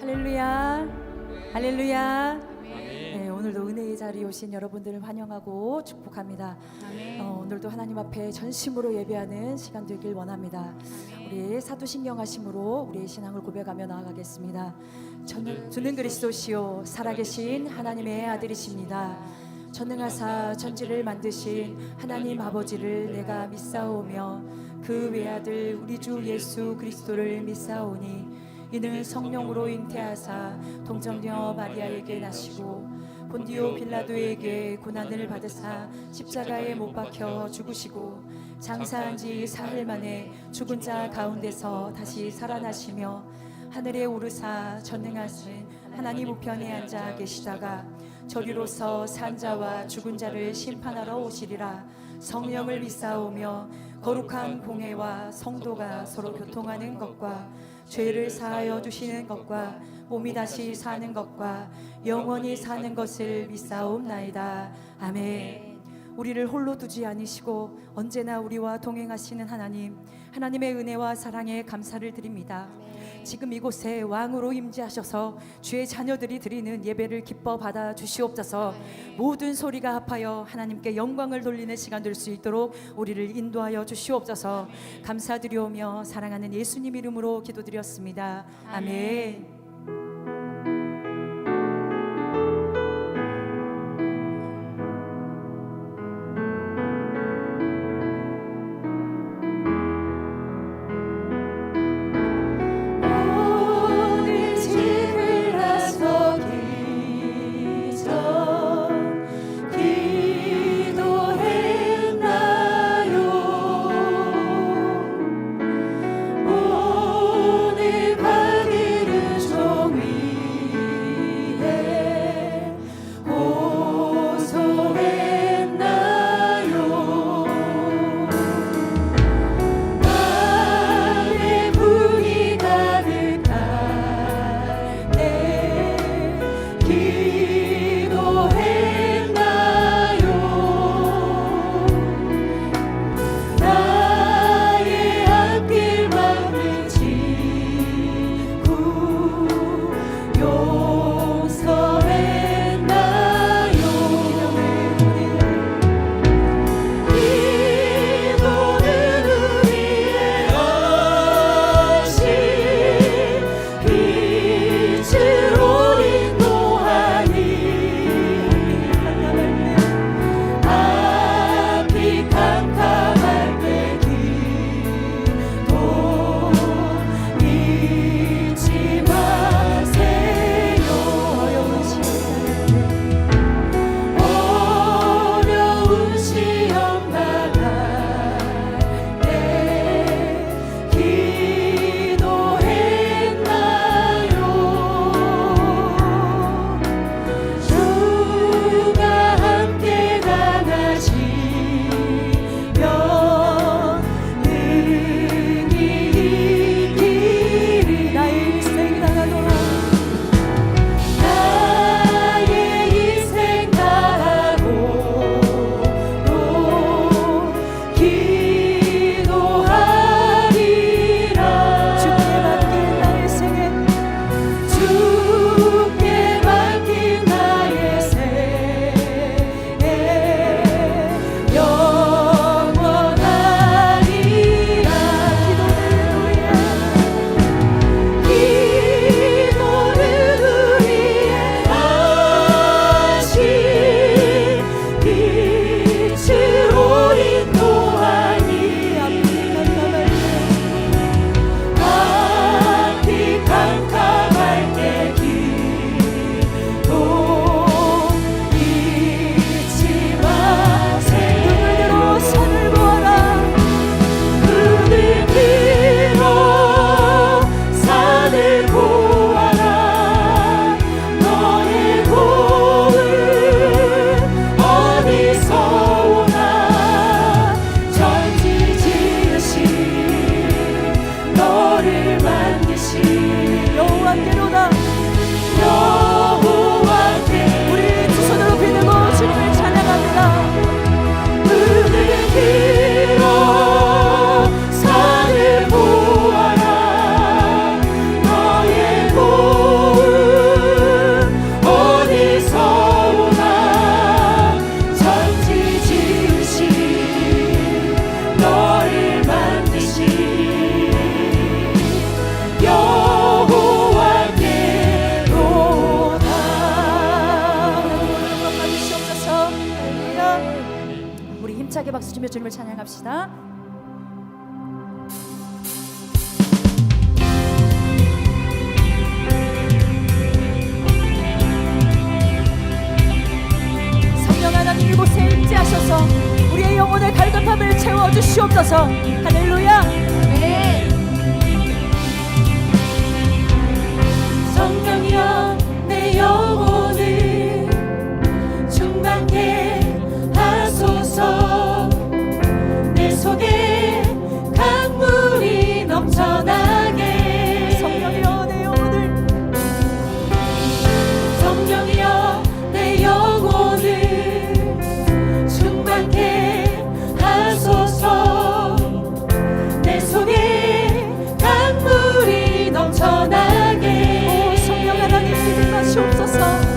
할렐루야, 할렐루야. 네, 오늘도 은혜의 자리에 오신 여러분들을 환영하고 축복합니다. 오늘도 하나님 앞에 전심으로 예배하는 시간 되길 원합니다. 우리 사도신경하심으로 우리의 신앙을 고백하며 나아가겠습니다. 주는 그리스도시요 살아계신 하나님의 아들이십니다. 전능하사 천지를 만드신 하나님 아버지를 내가 믿사오며 그 외아들 우리 주 예수 그리스도를 믿사오니 이는 성령으로 잉태하사 동정녀 마리아에게 나시고 본디오 빌라도에게 고난을 받으사 십자가에 못 박혀 죽으시고 장사한 지 사흘 만에 죽은 자 가운데서 다시 살아나시며 하늘에 오르사 전능하신 하나님 우편에 앉아 계시다가 저리로서 산 자와 죽은 자를 심판하러 오시리라. 성령을 믿사오며 거룩한 공회와 성도가 서로 교통하는 것과 죄를 사하여 주시는 것과 몸이 다시 사는 것과 영원히 사는 것을 믿사옵나이다. 아멘. 우리를 홀로 두지 않으시고 언제나 우리와 동행하시는 하나님의 은혜와 사랑에 감사를 드립니다. 지금 이곳에 왕으로 임재하셔서 주의 자녀들이 드리는 예배를 기뻐 받아 주시옵소서. 모든 소리가 합하여 하나님께 영광을 돌리는 시간 될 수 있도록 우리를 인도하여 주시옵소서. 감사드리오며 사랑하는 예수님 이름으로 기도드렸습니다. 아멘. 오늘 가기를 높이며 주님을 찬양합시다. 성령 하나님 이곳에 임재하셔서 우리의 영혼의 갈급함을 채워주시옵소서. 할렐루야. 네. 성령이여 내 영혼을 충만케 하소서. 내 속에 강물이 넘쳐나게. 성령이여 내 영혼을 성령이여 내 영혼을 충만케 하소서. 내 속에 강물이 넘쳐나게. 성령 하나님 임하시옵소서.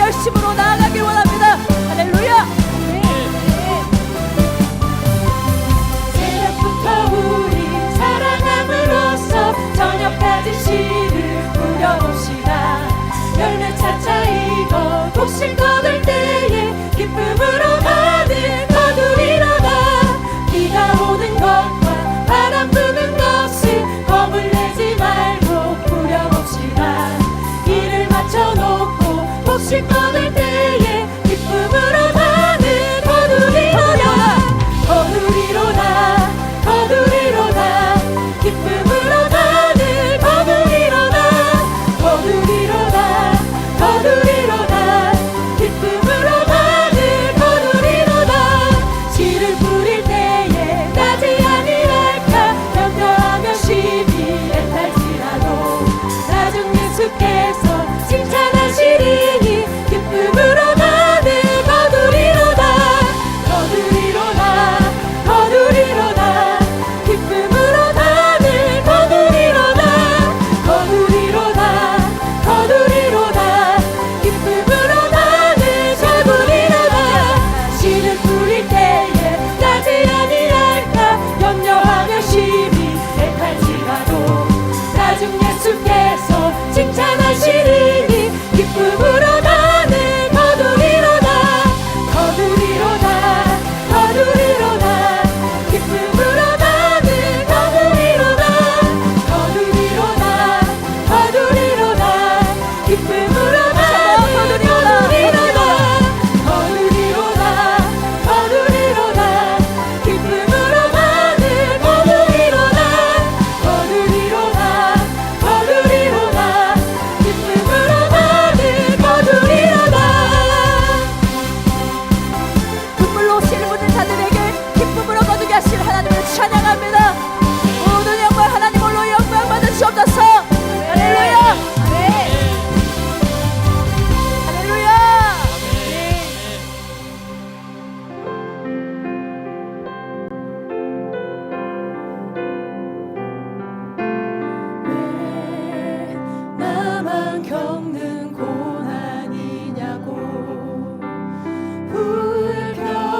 열심으로 나아가길 원합니다. 할렐루야. 새벽부터 우리 사랑함으로써 저녁까지 씨를 뿌려봅시다. 열매 차차 익어 독실 거둘 때에 기쁨으로 가득 거두리로다. 비가 오는 것과 바람 부는 것을 겁을 내지 말고 뿌려봅시다. 일을 마쳐놓고 독실 거둘 때에 기쁨으로 가득 거두리로다. 거두리로다 거두리로다 기쁨으로 가득 거두리로다. 거두리로다 거두리로다 기쁨으로 가득 거두리로다. 씨를 뿌릴 때에 나지 아니할까 예수께서 칭찬하시리니 기쁨으로 나는 거두리로다 거두리로다 거두리로다 기쁨으로 나는 거두리로다 거두리로다 거두리로다 기쁨으로 나는 거두리로다 씨를 뿌릴 때에 나지 아니할까 염려하며 심히 애탈지라도 나중 예수께서 칭찬하시리니 기쁨으로 나는 거두리로다 거두리로다 거두리로다 기쁨으로 나는 거두리로다 거두리로다 거두리로다 기쁨으로 나는 거두리로다 거두리로다 거두리로다 기쁨으로 나는 거두리로다 거두리로다 거두리로다 기쁨으로 나는 거두리로다 눈물로 오시는 분들 자들에게 기쁨으로 거두게 하실 하나님을 찬양합니다. 모든 영광 하나님 홀로 영광 받으시옵소서. 할렐루야 할렐루야 왜 나만 겪는 고난이냐고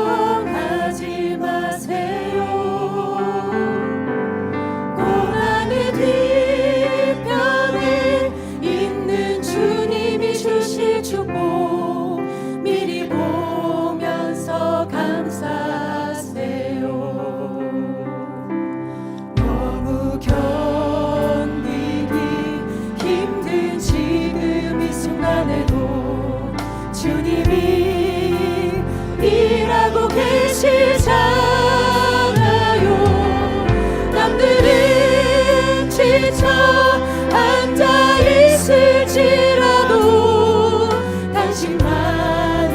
불평하지 마세요. 고난의 뒤편에 있는 주님이 주실 축복 미리 보면서 감사하세요. 너무 견디기 힘든 지금 이 순간에도 주님이 일하고 계시잖아요. 남들은 지쳐 앉아 있을지라도 당신만은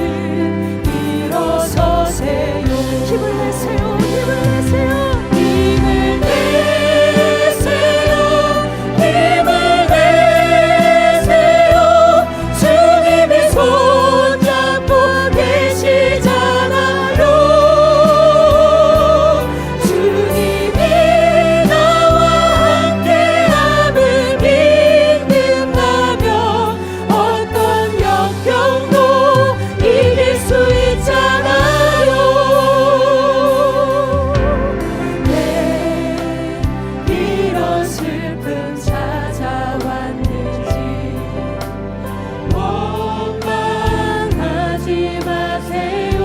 일어서세요. 힘을 내세요 힘을 내세요 힘을 내세요 힘을 내세요 주님이 손잡고 계시잖아요. 주님이 나와 함께함을 믿는다면 어떤 역경도 이길 수 있잖아요. 왜 이런 슬픔 찾아왔는지 원망하지 마세요.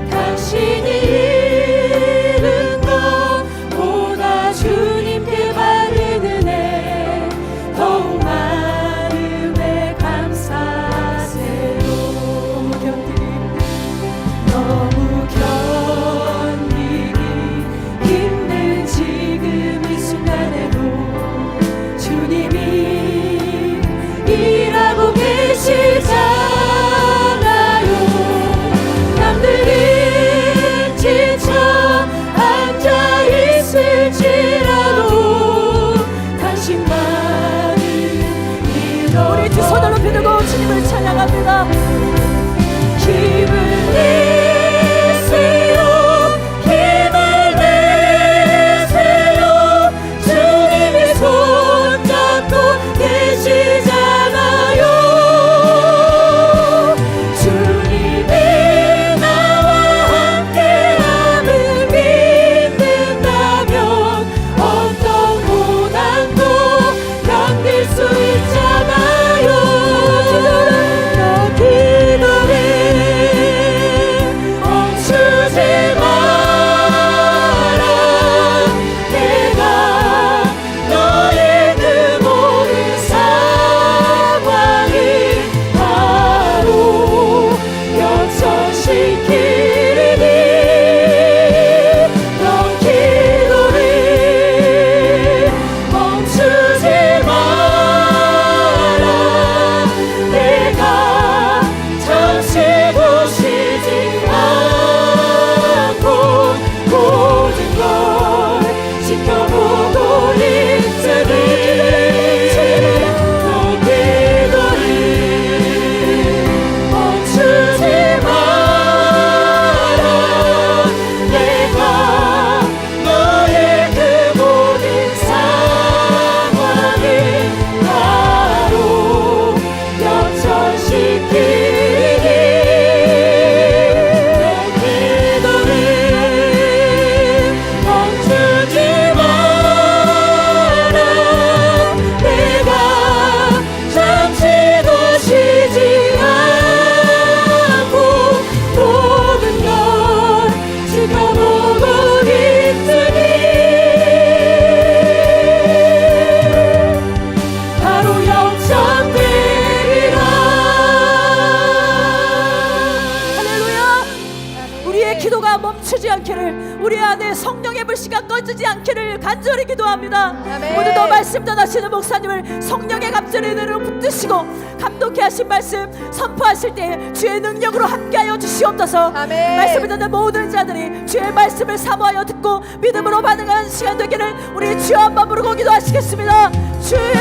당신이 잃은 것보다 주님께 받은 은혜 더욱 마음에 감사하세요. 너무 견디기 힘든 지금 이 순간에도 주님이 일하고 계시잖아요. 남들은 지쳐 앉아 있을지라도 당신만은 일어서 우리 두 손을 높이 들고 주님을 찬양합니다. 힘을 내세요 힘을 내세요 주님이 손잡고 계시잖아요. 주님이 나와 함께함을 믿는다면 어떤 고난도 견딜 수 있잖아요. 기도해 않기를, 우리 안에 성령의 불씨가 꺼지지 않기를 간절히 기도합니다. 아멘. 오늘도 말씀 전하시는 목사님을 성령의 갑절의대로 붙드시고 감독케 하신 말씀 선포하실 때 주의 능력으로 함께하여 주시옵소서. 아멘. 말씀을 듣는 모든 자들이 주의 말씀을 사모하여 듣고 믿음으로 반응하는 시간 되기를 우리 주여 한번 부르고 기도하시겠습니다. 주여,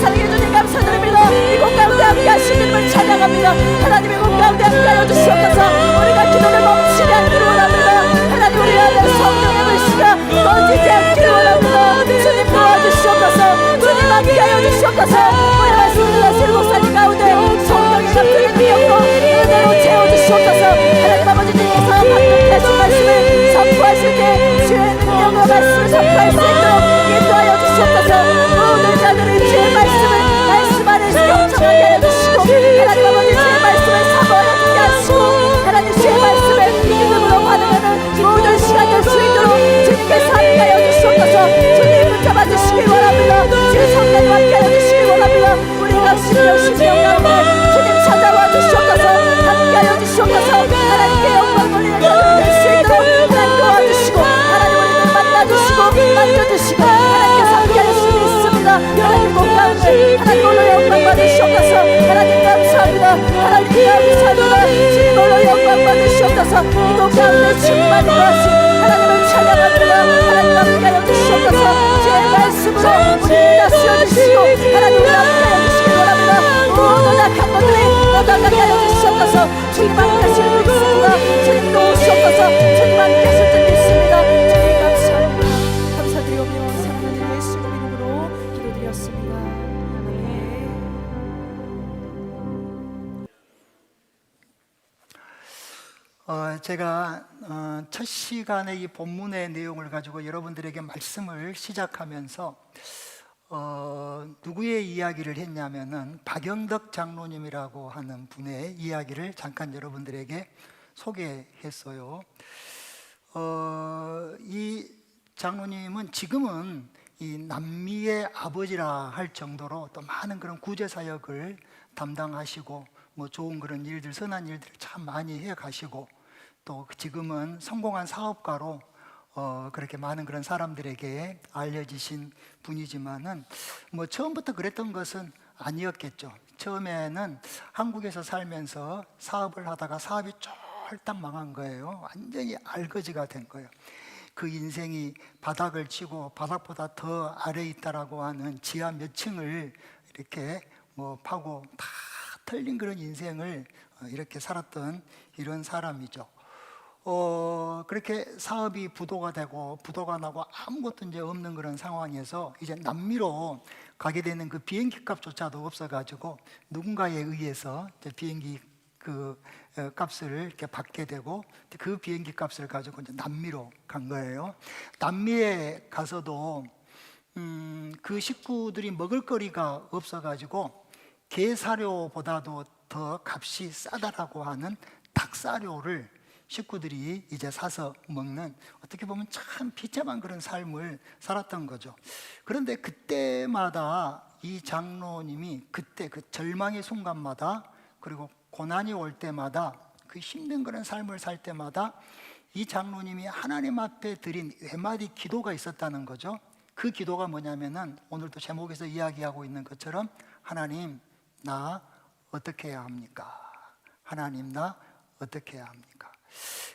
사랑해 주님 감사드립니다. 이곳 가운데 함께 하시는 이름을 찬양합니다. 하나님 이곳 가운데 함께하여 주시옵소서. 우리가 기도를 멈추지 않기를 원합니다. 하나님 우리 안에 성령의 불씨가 꺼지지 않기를 원합니다. 주님 도와주시옵소서. 주님 함께하여 주시옵소서. 우리 말씀을 하시는 목사님 가운데 성령의 갑자기 능력으로 은혜로 채워주시옵소서. 하나님 아버지님께서 감독케 하신 말씀을 선포하실 때 주의 능력으로 말씀을 선포할 수 있도록 인도하여 주시옵소서. 모든 자들이 주의 말씀 안에서 경청하게 하여 주시고 하나님 아버지 주의 말씀을 사모하여 듣게 하시고 하나님 주의 말씀에 믿음으로 반응하는 모든 시간 될 수 있도록 주님께서 함께하여 주시옵소서. 주님 붙잡아 주시길 원합니다. 주의 성령님 함께하여 주시길 원합니다. 우리가 심령 가운데 주님 찾아와 주시옵소서. 함께하여 주시옵소서. 하나님께 영광 돌리는 자들 될 수 있도록 하나님 도와주시고 하나님 우리를 만나주시고 만져주시고 하나님께서 함께하실 수 있습니다. 하나님 목 가운데 하나님 홀로 영광 받으시옵소서. 하나님 감사합니다. 하나님 감사합니다. 주님 홀로 영광 받으시옵소서. 이곳 가운데 충만히 거하신 하나님을 찬양합니다. 하나님 함께하여 주시옵소서. 주의 말씀으로 우리를 다스려 주시고 하나님 우리 함께하여 주시길 원합니다. 모든 악한 것들이 모두 가게 하여 주시옵소서. 주님 함께하실 줄 믿습니다. 주님 도우시옵소서. 주님 함께하실 줄 믿습니다. 주님 감사합니다. 감사드리오며 사랑하는 예수님 이름으로 기도드렸습니다. 아멘. 제가 첫 시간에 이 본문의 내용을 가지고 여러분들에게 말씀을 시작하면서 누구의 이야기를 했냐면은 박영덕 장로님이라고 하는 분의 이야기를 잠깐 여러분들에게 소개했어요. 이 장로님은 지금은 이 남미의 아버지라 할 정도로 또 많은 그런 구제 사역을 담당하시고 뭐 좋은 그런 일들, 선한 일들을 참 많이 해 가시고 또 지금은 성공한 사업가로 그렇게 많은 그런 사람들에게 알려지신 분이지만은 뭐 처음부터 그랬던 것은 아니었겠죠. 처음에는 한국에서 살면서 사업을 하다가 사업이 쫄딱 망한 거예요. 완전히 알거지가 된 거예요. 그 인생이 바닥을 치고 바닥보다 더 아래에 있다라고 하는 지하 몇 층을 이렇게 뭐 파고 다 털린 그런 인생을 이렇게 살았던 이런 사람이죠. 그렇게 사업이 부도가 되고 부도가 나고 아무것도 이제 없는 그런 상황에서 이제 남미로 가게 되는 그 비행기 값조차도 없어가지고 누군가에 의해서 이제 비행기 그 값을 이렇게 받게 되고 그 비행기 값을 가지고 이제 남미로 간 거예요. 남미에 가서도 그 식구들이 먹을 거리가 없어가지고 게 사료보다도 더 값이 싸다라고 하는 닭사료를 식구들이 이제 사서 먹는, 어떻게 보면 참 비참한 그런 삶을 살았던 거죠. 그런데 그때마다 이 장로님이 그때 그 절망의 순간마다 그리고 고난이 올 때마다 그 힘든 그런 삶을 살 때마다 이 장로님이 하나님 앞에 드린 외마디 기도가 있었다는 거죠. 그 기도가 뭐냐면은 오늘도 제목에서 이야기하고 있는 것처럼 하나님 나 어떻게 해야 합니까? 하나님 나 어떻게 해야 합니까?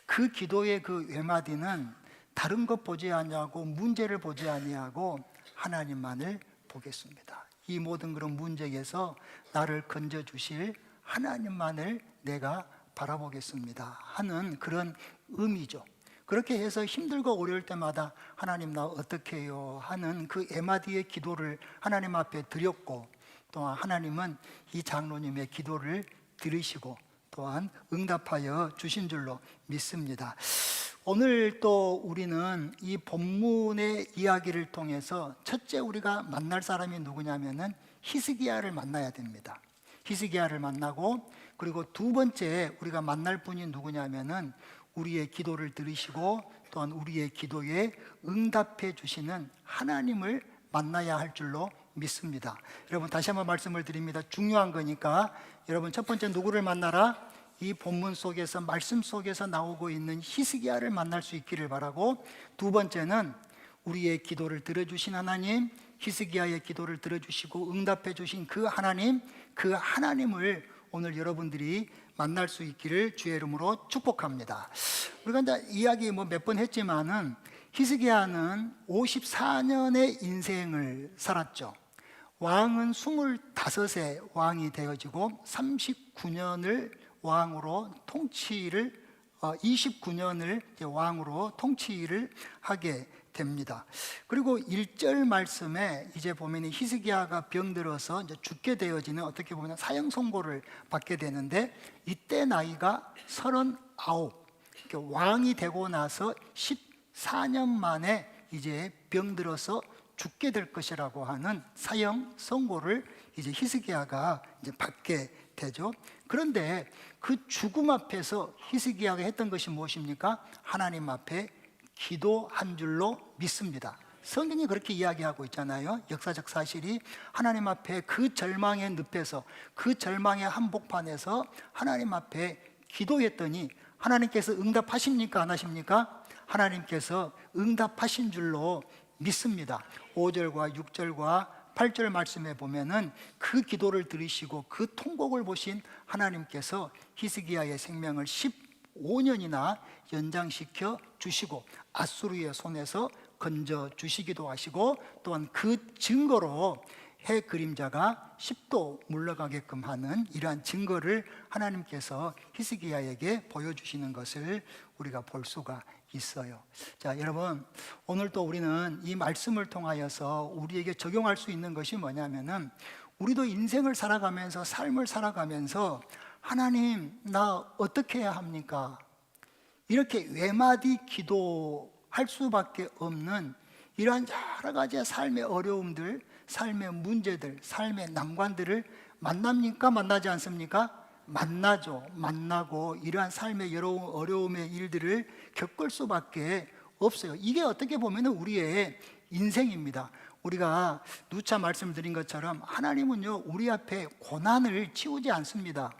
그 기도의 그 외마디는 다른 것 보지 아니하고 문제를 보지 아니하고 하나님만을 보겠습니다. 이 모든 그런 문제에서 나를 건져 주실 하나님만을 내가 바라보겠습니다 하는 그런 의미죠. 그렇게 해서 힘들고 어려울 때마다 하나님 나 어떻게 해요 하는 그 외마디의 기도를 하나님 앞에 드렸고, 또한 하나님은 이 장로님의 기도를 들으시고 또한 응답하여 주신 줄로 믿습니다. 오늘 또 우리는 이 본문의 이야기를 통해서 첫째 우리가 만날 사람이 누구냐면은 히스기야를 만나야 됩니다. 히스기야를 만나고, 그리고 두 번째 우리가 만날 분이 누구냐면은 우리의 기도를 들으시고 또한 우리의 기도에 응답해 주시는 하나님을 만나야 할 줄로 믿습니다. 여러분 다시 한번 말씀을 드립니다. 중요한 거니까 여러분 첫 번째 누구를 만나라? 이 본문 속에서 말씀 속에서 나오고 있는 히스기야를 만날 수 있기를 바라고, 두 번째는 우리의 기도를 들어주신 하나님, 히스기야의 기도를 들어주시고 응답해 주신 그 하나님, 그 하나님을 오늘 여러분들이 만날 수 있기를 주의 이름으로 축복합니다. 우리가 이제 이야기 몇 번 했지만은 히스기야는 54년의 인생을 살았죠. 왕은 25세 왕이 되어지고 39년을 왕으로 통치를 29년을 왕으로 통치를 하게 됩니다. 그리고 1절 말씀에 이제 보면 히스기야가 병들어서 이제 죽게 되어지는, 어떻게 보면 사형 선고를 받게 되는데, 이때 나이가 39, 왕이 되고 나서 14년 만에 이제 병들어서 죽게 될 것이라고 하는 사형 선고를 이제 히스기야가 이제 받게 되죠. 그런데 그 죽음 앞에서 히스기야가 했던 것이 무엇입니까? 하나님 앞에 기도한 줄로 믿습니다. 성경이 그렇게 이야기하고 있잖아요. 역사적 사실이 하나님 앞에 그 절망의 늪에서, 그 절망의 한복판에서 하나님 앞에 기도했더니 하나님께서 응답하십니까? 안 하십니까? 하나님께서 응답하신 줄로 믿습니다. 5절과 6절과 8절 말씀에 보면은 그 기도를 들으시고 그 통곡을 보신 하나님께서 히스기야의 생명을 15년이나 연장시켜 주시고 아수르의 손에서 건져 주시기도 하시고, 또한 그 증거로 해 그림자가 10도 물러가게끔 하는 이러한 증거를 하나님께서 히스기야에게 보여주시는 것을 우리가 볼 수가 있어요. 자, 여러분, 오늘 또 우리는 이 말씀을 통하여서 우리에게 적용할 수 있는 것이 뭐냐면은, 우리도 인생을 살아가면서, 삶을 살아가면서 하나님, 나 어떻게 해야 합니까? 이렇게 외마디 기도할 수밖에 없는 이러한 여러 가지의 삶의 어려움들, 삶의 문제들, 삶의 난관들을 만납니까? 만나지 않습니까? 만나죠. 만나고 이러한 삶의 여러 어려움의 일들을 겪을 수밖에 없어요. 이게 어떻게 보면 우리의 인생입니다. 우리가 누차 말씀드린 것처럼 하나님은요, 우리 앞에 고난을 치우지 않습니다.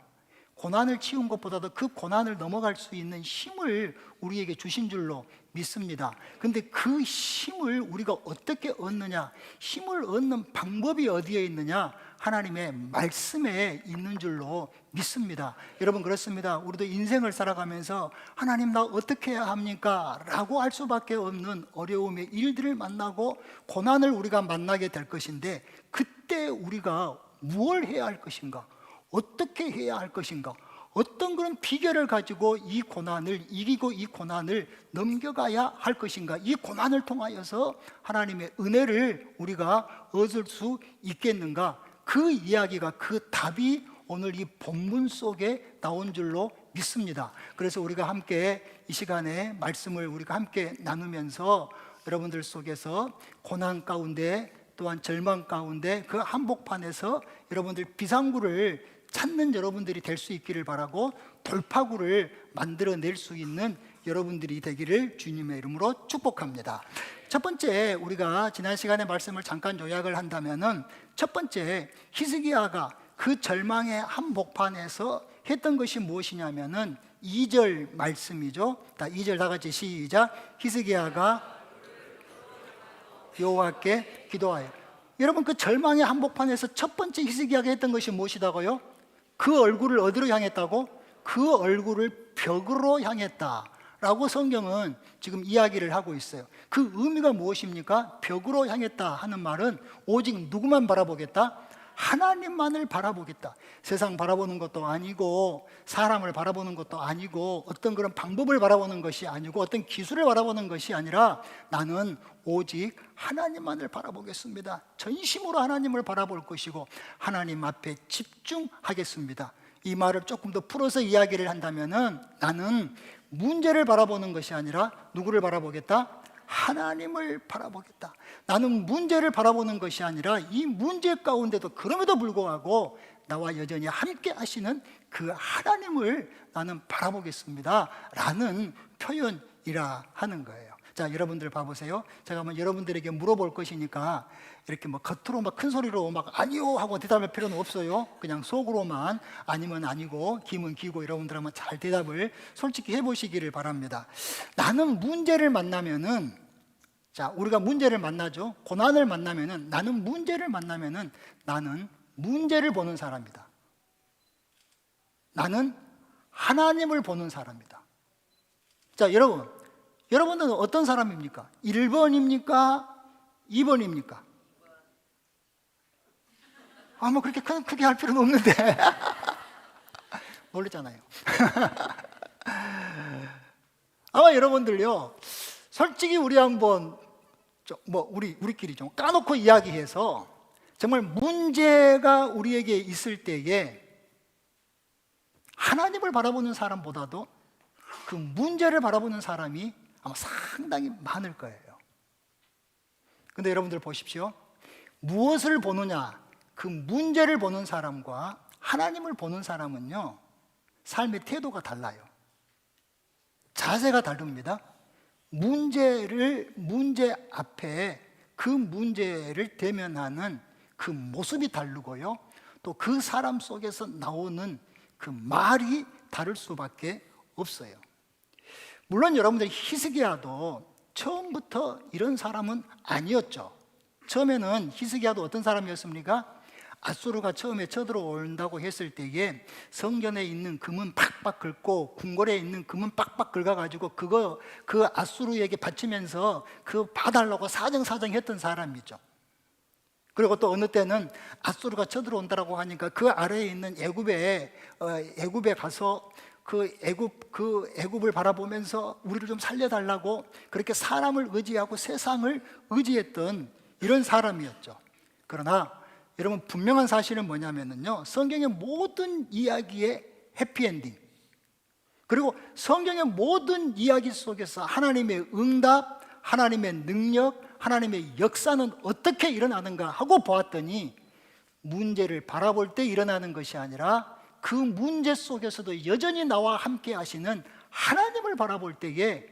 고난을 치운 것보다도 그 고난을 넘어갈 수 있는 힘을 우리에게 주신 줄로 믿습니다. 근데 그 힘을 우리가 어떻게 얻느냐, 힘을 얻는 방법이 어디에 있느냐? 하나님의 말씀에 있는 줄로 믿습니다. 여러분, 그렇습니다. 우리도 인생을 살아가면서 하나님, 나 어떻게 해야 합니까? 라고 할 수밖에 없는 어려움의 일들을 만나고 고난을 우리가 만나게 될 것인데, 그때 우리가 무엇을 해야 할 것인가? 어떻게 해야 할 것인가? 어떤 그런 비결을 가지고 이 고난을 이기고 이 고난을 넘겨가야 할 것인가? 이 고난을 통하여서 하나님의 은혜를 우리가 얻을 수 있겠는가? 그 이야기가, 그 답이 오늘 이 본문 속에 나온 줄로 믿습니다. 그래서 우리가 함께 이 시간에 말씀을 우리가 함께 나누면서 여러분들 속에서 고난 가운데, 또한 절망 가운데, 그 한복판에서 여러분들 비상구를 찾는 여러분들이 될 수 있기를 바라고, 돌파구를 만들어낼 수 있는 여러분들이 되기를 주님의 이름으로 축복합니다. 첫 번째, 우리가 지난 시간에 말씀을 잠깐 요약을 한다면은, 첫 번째, 히스기야가 그 절망의 한복판에서 했던 것이 무엇이냐면은 2절 말씀이죠. 2절 다 같이 시작. 히스기야가 여호와께 기도하여. 여러분, 그 절망의 한복판에서 첫 번째 히스기야가 했던 것이 무엇이다고요? 그 얼굴을 어디로 향했다고? 그 얼굴을 벽으로 향했다 라고 성경은 지금 이야기를 하고 있어요. 그 의미가 무엇입니까? 벽으로 향했다 하는 말은 오직 누구만 바라보겠다? 하나님만을 바라보겠다. 세상 바라보는 것도 아니고, 사람을 바라보는 것도 아니고, 어떤 그런 방법을 바라보는 것이 아니고, 어떤 기술을 바라보는 것이 아니라, 나는 오직 하나님만을 바라보겠습니다. 전심으로 하나님을 바라볼 것이고 하나님 앞에 집중하겠습니다. 이 말을 조금 더 풀어서 이야기를 한다면은, 나는 문제를 바라보는 것이 아니라 누구를 바라보겠다? 하나님을 바라보겠다. 나는 문제를 바라보는 것이 아니라 이 문제 가운데도 그럼에도 불구하고 나와 여전히 함께 하시는 그 하나님을 나는 바라보겠습니다 라는 표현이라 하는 거예요. 자, 여러분들 봐보세요. 제가 한번 여러분들에게 물어볼 것이니까 이렇게 뭐 겉으로 막 큰 소리로 막 아니요 하고 대답할 필요는 없어요. 그냥 속으로만 아니면 아니고 기면 기고 여러분들 한번 잘 대답을 솔직히 해보시기를 바랍니다. 나는 문제를 만나면은, 자, 우리가 문제를 만나죠. 고난을 만나면은, 나는 문제를 만나면은 나는 문제를 보는 사람이다. 나는 하나님을 보는 사람이다. 자, 여러분들은 어떤 사람입니까? 1번입니까? 2번입니까? 뭐 그렇게 크게 할 필요는 없는데. 모르잖아요. 아마 여러분들요, 솔직히 우리 한번 우리끼리 좀 까놓고 이야기해서 정말 문제가 우리에게 있을 때에 하나님을 바라보는 사람보다도 그 문제를 바라보는 사람이 아마 상당히 많을 거예요. 근데 여러분들 보십시오. 무엇을 보느냐, 그 문제를 보는 사람과 하나님을 보는 사람은요, 삶의 태도가 달라요. 자세가 다릅니다. 문제 앞에 그 문제를 대면하는 그 모습이 다르고요, 또 그 사람 속에서 나오는 그 말이 다를 수밖에 없어요. 물론 여러분들 히스기야도 처음부터 이런 사람은 아니었죠. 처음에는 히스기야도 어떤 사람이었습니까? 아수르가 처음에 쳐들어온다고 했을 때에 성전에 있는 금은 팍팍 긁고 궁궐에 있는 금은 빡빡 긁어가지고 그 아수르에게 바치면서 그 봐달라고 사정사정했던 사람이죠. 그리고 또 어느 때는 아수르가 쳐들어온다고 하니까 그 아래에 있는 애굽에 가서 그 애굽을 바라보면서 우리를 좀 살려달라고 그렇게 사람을 의지하고 세상을 의지했던 이런 사람이었죠. 그러나 여러분, 분명한 사실은 뭐냐면요, 성경의 모든 이야기의 해피엔딩, 그리고 성경의 모든 이야기 속에서 하나님의 응답, 하나님의 능력, 하나님의 역사는 어떻게 일어나는가 하고 보았더니 문제를 바라볼 때 일어나는 것이 아니라 그 문제 속에서도 여전히 나와 함께 하시는 하나님을 바라볼 때에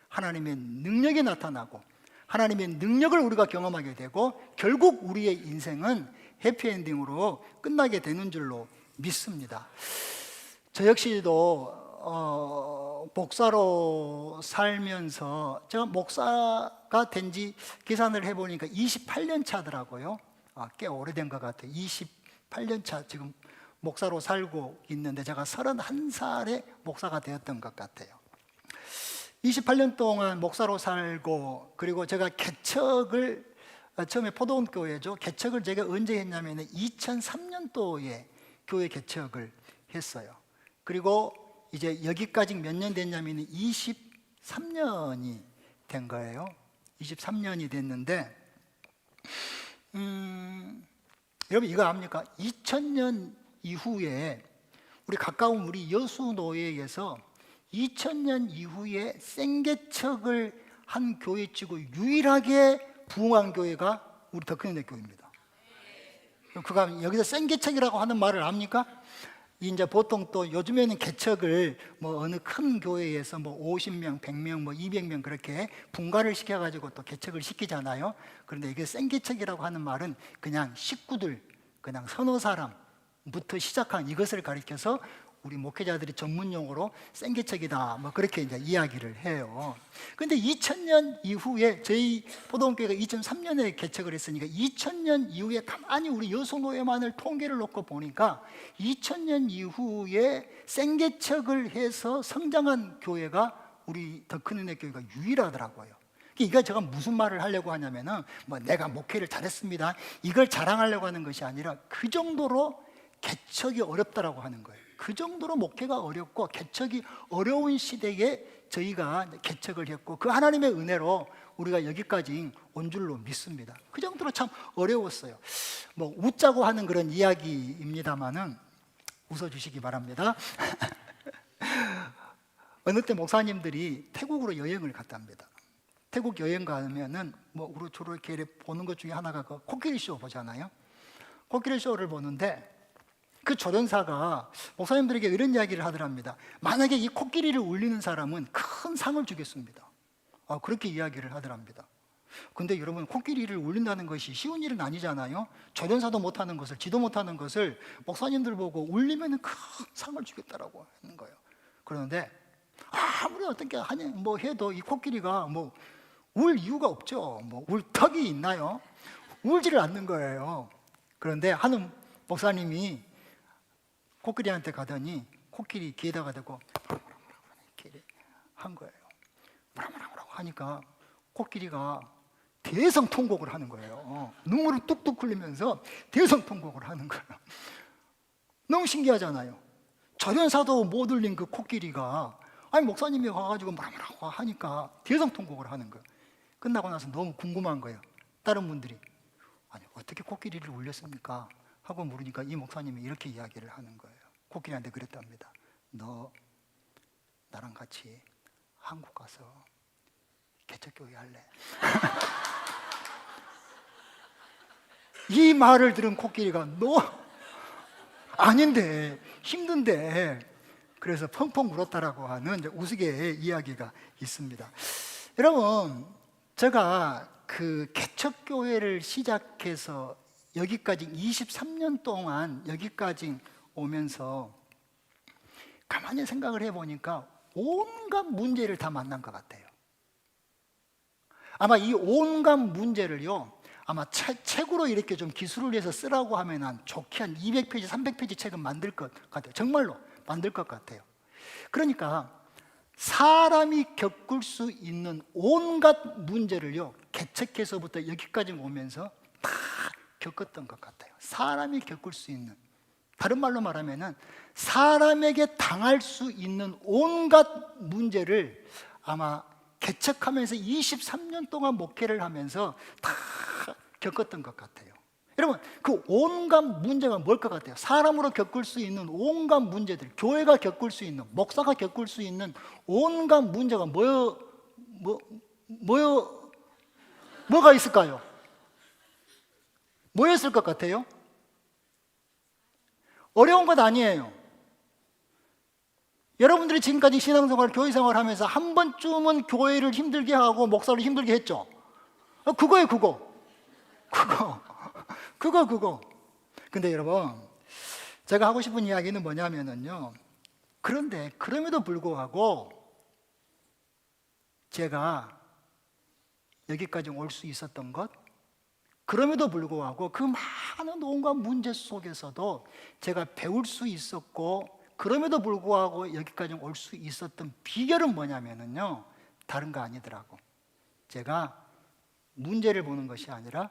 하나님의 능력이 나타나고 하나님의 능력을 우리가 경험하게 되고 결국 우리의 인생은 해피엔딩으로 끝나게 되는 줄로 믿습니다. 저 역시도 목사로 살면서, 제가 목사가 된 지 계산을 해보니까 28년 차더라고요. 꽤 오래된 것 같아요. 28년 차 지금 목사로 살고 있는데 제가 31살에 목사가 되었던 것 같아요. 28년 동안 목사로 살고, 그리고 제가 개척을 처음에 포도원 교회죠. 개척을 제가 언제 했냐면 2003년도에 교회 개척을 했어요. 그리고 이제 여기까지 몇 년 됐냐면 23년이 된 거예요. 23년이 됐는데, 여러분 이거 압니까? 2000년 이후에 우리 가까운 우리 여수노예에서 2000년 이후에 생개척을 한 교회치고 유일하게 부흥한 교회가 우리 덕현대 교회입니다. 그가 여기서 생개척이라고 하는 말을 압니까? 이제 보통 또 요즘에는 개척을 뭐 어느 큰 교회에서 뭐 50명, 100명, 뭐 200명 그렇게 분가를 시켜가지고 또 개척을 시키잖아요. 그런데 이게 생개척이라고 하는 말은 그냥 식구들, 그냥 서너 사람부터 시작한 이것을 가리켜서 우리 목회자들이 전문 용어로 생개척이다 뭐 그렇게 이제 이야기를 해요. 근데 2000년 이후에 저희 포도원교회가 2003년에 개척을 했으니까 2000년 이후에 가만히 우리 여수노예만을 통계를 놓고 보니까 2000년 이후에 생개척을 해서 성장한 교회가 우리 더 큰 은혜 교회가 유일하더라고요. 이거 제가 무슨 말을 하려고 하냐면은 뭐 내가 목회를 잘했습니다 이걸 자랑하려고 하는 것이 아니라 그 정도로 개척이 어렵다라고 하는 거예요. 그 정도로 목회가 어렵고 개척이 어려운 시대에 저희가 개척을 했고 그 하나님의 은혜로 우리가 여기까지 온 줄로 믿습니다. 그 정도로 참 어려웠어요. 뭐 웃자고 하는 그런 이야기입니다만은 웃어주시기 바랍니다. 어느 때 목사님들이 태국으로 여행을 갔답니다. 태국 여행 가면은 뭐 우로초로 이렇게 보는 것 중에 하나가 그 코끼리 쇼 보잖아요. 코끼리 쇼를 보는데 그 조련사가 목사님들에게 이런 이야기를 하더랍니다. 만약에 이 코끼리를 울리는 사람은 큰 상을 주겠습니다. 그렇게 이야기를 하더랍니다. 근데 여러분, 코끼리를 울린다는 것이 쉬운 일은 아니잖아요. 조련사도 못하는 것을, 지도 못하는 것을 목사님들 보고 울리면 큰 상을 주겠다라고 하는 거예요. 그런데 아무리 어떻게 하냐 뭐 해도 이 코끼리가 뭐 울 이유가 없죠. 뭐 울 턱이 있나요? 울지를 않는 거예요. 그런데 한 목사님이 코끼리한테 가더니 코끼리 귀에다가 대고 이렇게 한 거예요. 뭐라고 하니까 코끼리가 대성통곡을 하는 거예요. 눈물을 뚝뚝 흘리면서 대성통곡을 하는 거예요. 너무 신기하잖아요. 조련사도 못 울린 그 코끼리가 아니 목사님이 와가지고 뭐라고 하니까 대성통곡을 하는 거예요. 끝나고 나서 너무 궁금한 거예요. 다른 분들이 아니 어떻게 코끼리를 울렸습니까? 하고 물으니까 이 목사님이 이렇게 이야기를 하는 거예요. 코끼리한테 그랬답니다. 너 나랑 같이 한국 가서 개척교회 할래? 이 말을 들은 코끼리가 너 아닌데 힘든데 그래서 펑펑 울었다라고 하는 이제 우스개의 이야기가 있습니다. 여러분, 제가 그 개척교회를 시작해서 여기까지 23년 동안 여기까지 오면서 가만히 생각을 해보니까 온갖 문제를 다 만난 것 같아요. 아마 이 온갖 문제를요, 아마 책으로 이렇게 좀 기술을 해서 쓰라고 하면 한 좋게 한 200페이지, 300페이지 책은 만들 것 같아요. 정말로 만들 것 같아요. 그러니까 사람이 겪을 수 있는 온갖 문제를요, 개척해서부터 여기까지 오면서 다 겪었던 것 같아요. 사람이 겪을 수 있는, 다른 말로 말하면은 사람에게 당할 수 있는 온갖 문제를 아마 개척하면서 23년 동안 목회를 하면서 다 겪었던 것 같아요. 여러분, 그 온갖 문제가 뭘 것 같아요? 사람으로 겪을 수 있는 온갖 문제들, 교회가 겪을 수 있는, 목사가 겪을 수 있는 온갖 문제가 뭐가 있을까요? 뭐였을 것 같아요? 어려운 것 아니에요. 여러분들이 지금까지 신앙생활, 교회생활 하면서 한 번쯤은 교회를 힘들게 하고 목사를 힘들게 했죠. 그거예요, 그거. 근데 여러분, 제가 하고 싶은 이야기는 뭐냐면요, 그런데 그럼에도 불구하고 제가 여기까지 올 수 있었던 것, 그럼에도 불구하고 그 많은 온갖 문제 속에서도 제가 배울 수 있었고, 그럼에도 불구하고 여기까지 올 수 있었던 비결은 뭐냐면요, 다른 거 아니더라고. 제가 문제를 보는 것이 아니라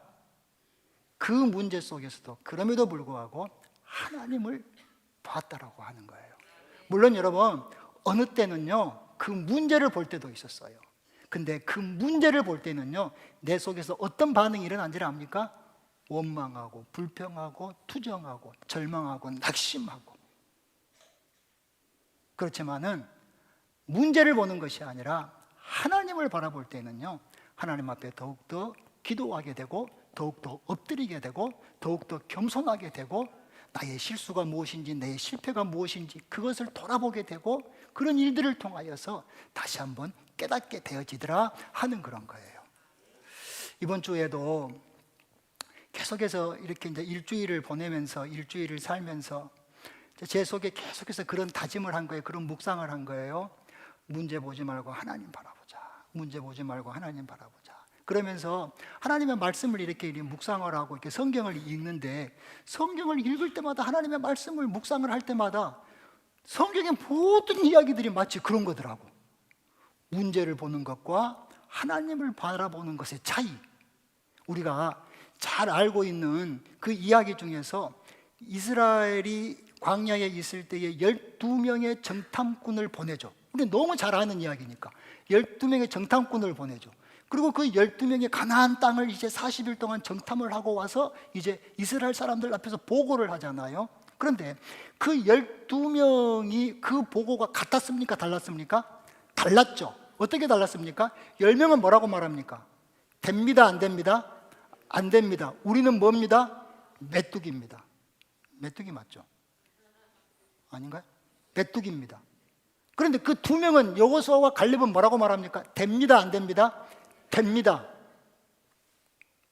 그 문제 속에서도 그럼에도 불구하고 하나님을 봤다라고 하는 거예요. 물론 여러분, 어느 때는요 그 문제를 볼 때도 있었어요. 근데 그 문제를 볼 때는요, 내 속에서 어떤 반응이 일어난지를 압니까? 원망하고 불평하고 투정하고 절망하고 낙심하고. 그렇지만은 문제를 보는 것이 아니라 하나님을 바라볼 때는요, 하나님 앞에 더욱더 기도하게 되고, 더욱더 엎드리게 되고, 더욱더 겸손하게 되고, 나의 실수가 무엇인지, 내 실패가 무엇인지 그것을 돌아보게 되고, 그런 일들을 통하여서 다시 한번 깨닫게 되어지더라 하는 그런 거예요. 이번 주에도 계속해서 이렇게 이제 일주일을 보내면서, 일주일을 살면서 제 속에 계속해서 그런 다짐을 한 거예요. 그런 묵상을 한 거예요. 문제 보지 말고 하나님 바라보자. 문제 보지 말고 하나님 바라보자. 그러면서 하나님의 말씀을 이렇게 묵상을 하고 이렇게 성경을 읽는데, 성경을 읽을 때마다, 하나님의 말씀을 묵상을 할 때마다 성경의 모든 이야기들이 마치 그런 거더라고. 문제를 보는 것과 하나님을 바라보는 것의 차이, 우리가 잘 알고 있는 그 이야기 중에서 이스라엘이 광야에 있을 때에 12명의 정탐꾼을 보내죠. 우리 너무 잘 아는 이야기니까 12명의 정탐꾼을 보내죠. 그리고 그 12명의 가나안 땅을 이제 40일 동안 정탐을 하고 와서 이제 이스라엘 사람들 앞에서 보고를 하잖아요. 그런데 그 12명이 그 보고가 같았습니까? 달랐습니까? 달랐죠. 어떻게 달랐습니까? 10명은 뭐라고 말합니까? 됩니다, 안 됩니다? 안 됩니다. 우리는 뭡니다? 메뚜기입니다. 메뚜기 맞죠? 아닌가요? 메뚜기입니다. 그런데 그 두 명은 여호수아와 갈렙은 뭐라고 말합니까? 됩니다, 안 됩니다? 됩니다.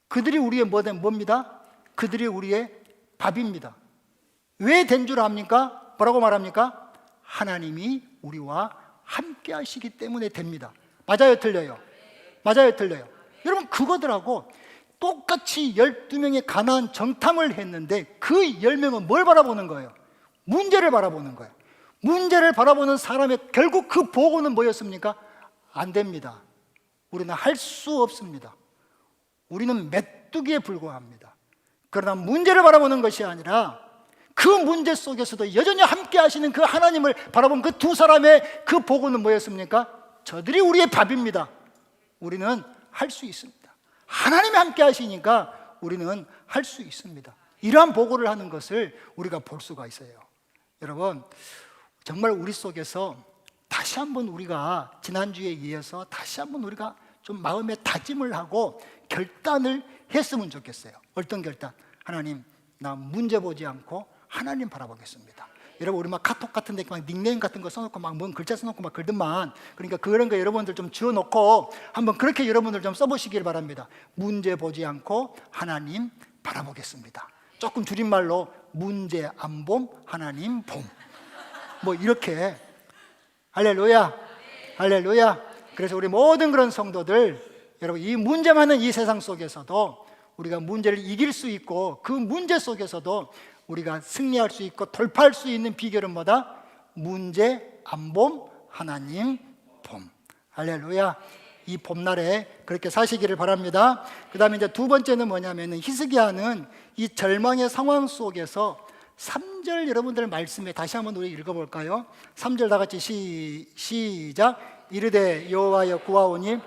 그들이 우리의 뭡니다? 그들이 우리의 밥입니다. 왜 된 줄 압니까? 뭐라고 말합니까? 하나님이 우리와 함께 하시기 때문에 됩니다. 맞아요, 틀려요? 맞아요, 틀려요? 여러분, 그거들하고 똑같이 12명의 가나안 정탐을 했는데 그 10명은 뭘 바라보는 거예요? 문제를 바라보는 거예요. 문제를 바라보는 사람의 결국 그 보고는 뭐였습니까? 안 됩니다. 우리는 할 수 없습니다. 우리는 메뚜기에 불과합니다. 그러나 문제를 바라보는 것이 아니라 그 문제 속에서도 여전히 함께 하시는 그 하나님을 바라본 그 두 사람의 그 보고는 뭐였습니까? 저들이 우리의 밥입니다. 우리는 할 수 있습니다. 하나님이 함께 하시니까 우리는 할 수 있습니다. 이러한 보고를 하는 것을 우리가 볼 수가 있어요. 여러분, 정말 우리 속에서 다시 한번 우리가 지난주에 이어서 다시 한번 우리가 좀 마음의 다짐을 하고 결단을 했으면 좋겠어요. 어떤 결단? 하나님, 나 문제 보지 않고 하나님 바라보겠습니다. 여러분, 우리 막 카톡 같은 데 막 닉네임 같은 거 써놓고 막 뭔 글자 써놓고 막 그러더만, 그러니까 그런 거 여러분들 좀 지어놓고 한번 그렇게 여러분들 좀 써보시길 바랍니다. 문제 보지 않고 하나님 바라보겠습니다. 조금 줄임말로 문제 안 봄, 하나님 봄, 뭐 이렇게. 할렐루야, 할렐루야. 그래서 우리 모든 그런 성도들, 여러분, 이 문제 많은 이 세상 속에서도 우리가 문제를 이길 수 있고 그 문제 속에서도 우리가 승리할 수 있고 돌파할 수 있는 비결은 뭐다? 문제 안 봄, 하나님 봄. 할렐루야. 이 봄날에 그렇게 사시기를 바랍니다. 그 다음에 이제 두 번째는 뭐냐면은 히스기야는 이 절망의 상황 속에서 3절 여러분들 말씀에 다시 한번 우리 읽어볼까요? 3절 다 같이 시작. 이르되 여호와여 구하오니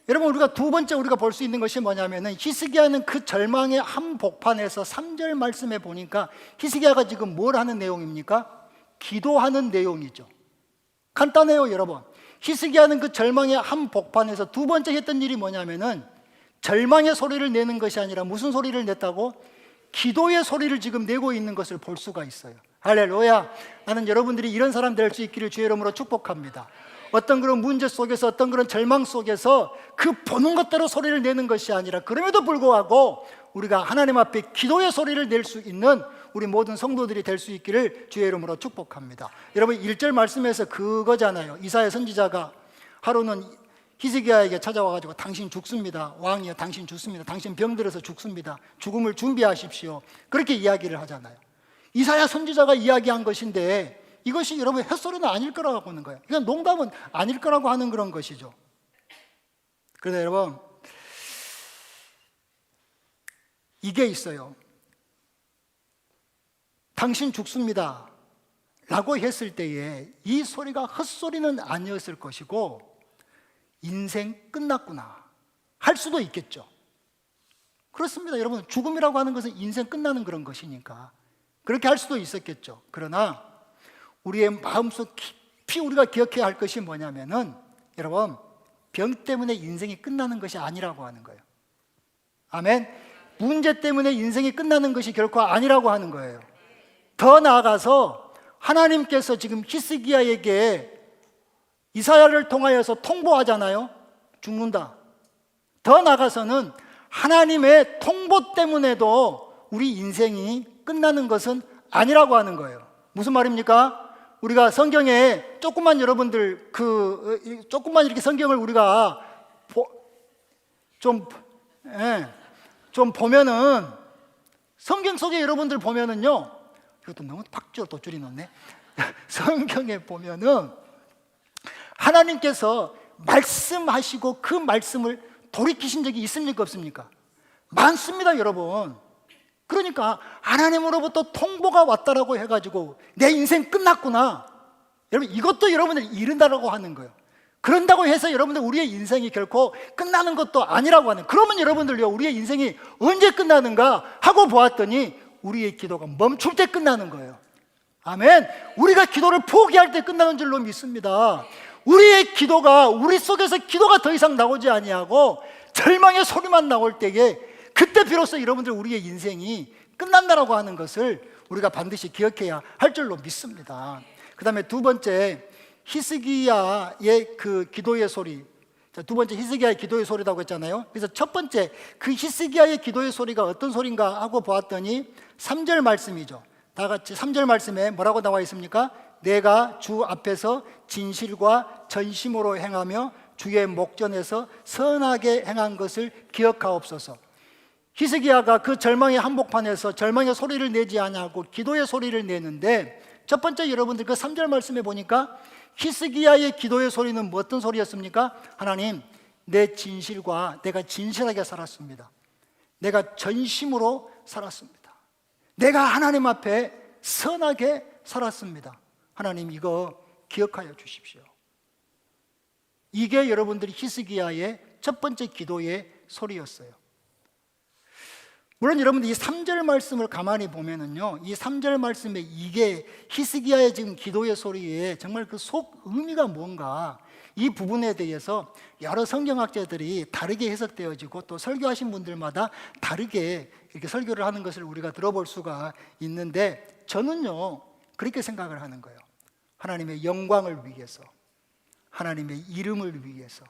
여러분, 우리가 두 번째 우리가 볼 수 있는 것이 뭐냐면은 히스기야는 그 절망의 한복판에서 3절 말씀에 보니까 히스기야가 지금 뭘 하는 내용입니까? 기도하는 내용이죠. 간단해요, 여러분. 히스기야는 그 절망의 한복판에서 두 번째 했던 일이 뭐냐면은 절망의 소리를 내는 것이 아니라 무슨 소리를 냈다고? 기도의 소리를 지금 내고 있는 것을 볼 수가 있어요. 할렐루야. 나는 여러분들이 이런 사람 될 수 있기를 주의 이름으로 축복합니다. 어떤 그런 문제 속에서, 어떤 그런 절망 속에서 그 보는 것대로 소리를 내는 것이 아니라 그럼에도 불구하고 우리가 하나님 앞에 기도의 소리를 낼 수 있는 우리 모든 성도들이 될 수 있기를 주의 이름으로 축복합니다. 여러분, 1절 말씀에서 그거잖아요. 이사야 선지자가 하루는 히스기야에게 찾아와가지고 당신 죽습니다. 왕이여, 당신 죽습니다. 당신 병들어서 죽습니다. 죽음을 준비하십시오. 그렇게 이야기를 하잖아요. 이사야 선지자가 이야기한 것인데 이것이 여러분 헛소리는 아닐 거라고 하는 거예요. 그냥 농담은 아닐 거라고 하는 그런 것이죠. 그런데 여러분, 이게 있어요. 당신 죽습니다 라고 했을 때에 이 소리가 헛소리는 아니었을 것이고 인생 끝났구나 할 수도 있겠죠. 그렇습니다. 여러분, 죽음이라고 하는 것은 인생 끝나는 그런 것이니까 그렇게 할 수도 있었겠죠. 그러나 우리의 마음속 깊이 우리가 기억해야 할 것이 뭐냐면은 여러분, 병 때문에 인생이 끝나는 것이 아니라고 하는 거예요. 아멘. 문제 때문에 인생이 끝나는 것이 결코 아니라고 하는 거예요. 더 나아가서 하나님께서 지금 히스기야에게 이사야를 통하여서 통보하잖아요. 죽는다. 더 나아가서는 하나님의 통보 때문에도 우리 인생이 끝나는 것은 아니라고 하는 거예요. 무슨 말입니까? 우리가 성경에 조금만 여러분들 조금만 이렇게 성경을 우리가 좀 보면은 성경 속에 여러분들 보면은요, 이것도 너무 팍줄 또 줄이 놓네. 성경에 보면은 하나님께서 말씀하시고 그 말씀을 돌이키신 적이 있습니까, 없습니까? 많습니다, 여러분. 그러니까 하나님으로부터 통보가 왔다라고 해가지고 내 인생 끝났구나, 여러분, 이것도 여러분들이 이른다라고 하는 거예요. 그런다고 해서 여러분들 우리의 인생이 결코 끝나는 것도 아니라고 하는. 그러면 여러분들요, 우리의 인생이 언제 끝나는가 하고 보았더니 우리의 기도가 멈출 때 끝나는 거예요. 아멘. 우리가 기도를 포기할 때 끝나는 줄로 믿습니다. 우리의 기도가, 우리 속에서 기도가 더 이상 나오지 아니하고 절망의 소리만 나올 때에, 그때 비로소 여러분들 우리의 인생이 끝난다라고 하는 것을 우리가 반드시 기억해야 할 줄로 믿습니다. 그 다음에 두 번째, 히스기야의 그 기도의 소리. 자, 두 번째 히스기야의 기도의 소리라고 했잖아요. 그래서 첫 번째 그 히스기야의 기도의 소리가 어떤 소리인가 하고 보았더니 3절 말씀이죠. 다 같이 3절 말씀에 뭐라고 나와 있습니까? 내가 주 앞에서 진실과 전심으로 행하며 주의 목전에서 선하게 행한 것을 기억하옵소서. 히스기야가 그 절망의 한복판에서 절망의 소리를 내지 아니하고 기도의 소리를 내는데, 첫 번째 여러분들 그 3절 말씀에 보니까 히스기야의 기도의 소리는 뭐 어떤 소리였습니까? 하나님, 내 진실과 내가 진실하게 살았습니다. 내가 전심으로 살았습니다. 내가 하나님 앞에 선하게 살았습니다. 하나님, 이거 기억하여 주십시오. 이게 여러분들이 히스기야의 첫 번째 기도의 소리였어요. 물론 여러분들 이 3절 말씀을 가만히 보면은요, 이 3절 말씀에 이게 히스기야의 지금 기도의 소리에 정말 그 속 의미가 뭔가, 이 부분에 대해서 여러 성경학자들이 다르게 해석되어지고 또 설교하신 분들마다 다르게 이렇게 설교를 하는 것을 우리가 들어볼 수가 있는데, 저는요 그렇게 생각을 하는 거예요. 하나님의 영광을 위해서, 하나님의 이름을 위해서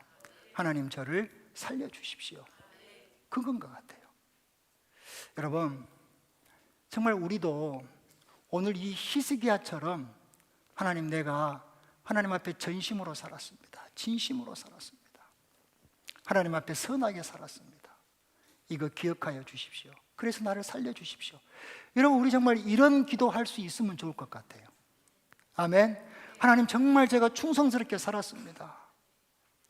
하나님 저를 살려주십시오. 그건 것 같아요. 여러분, 정말 우리도 오늘 이 히스기야처럼 하나님, 내가 하나님 앞에 전심으로 살았습니다. 진심으로 살았습니다. 하나님 앞에 선하게 살았습니다. 이거 기억하여 주십시오. 그래서 나를 살려주십시오. 여러분, 우리 정말 이런 기도할 수 있으면 좋을 것 같아요. 아멘. 하나님, 정말 제가 충성스럽게 살았습니다.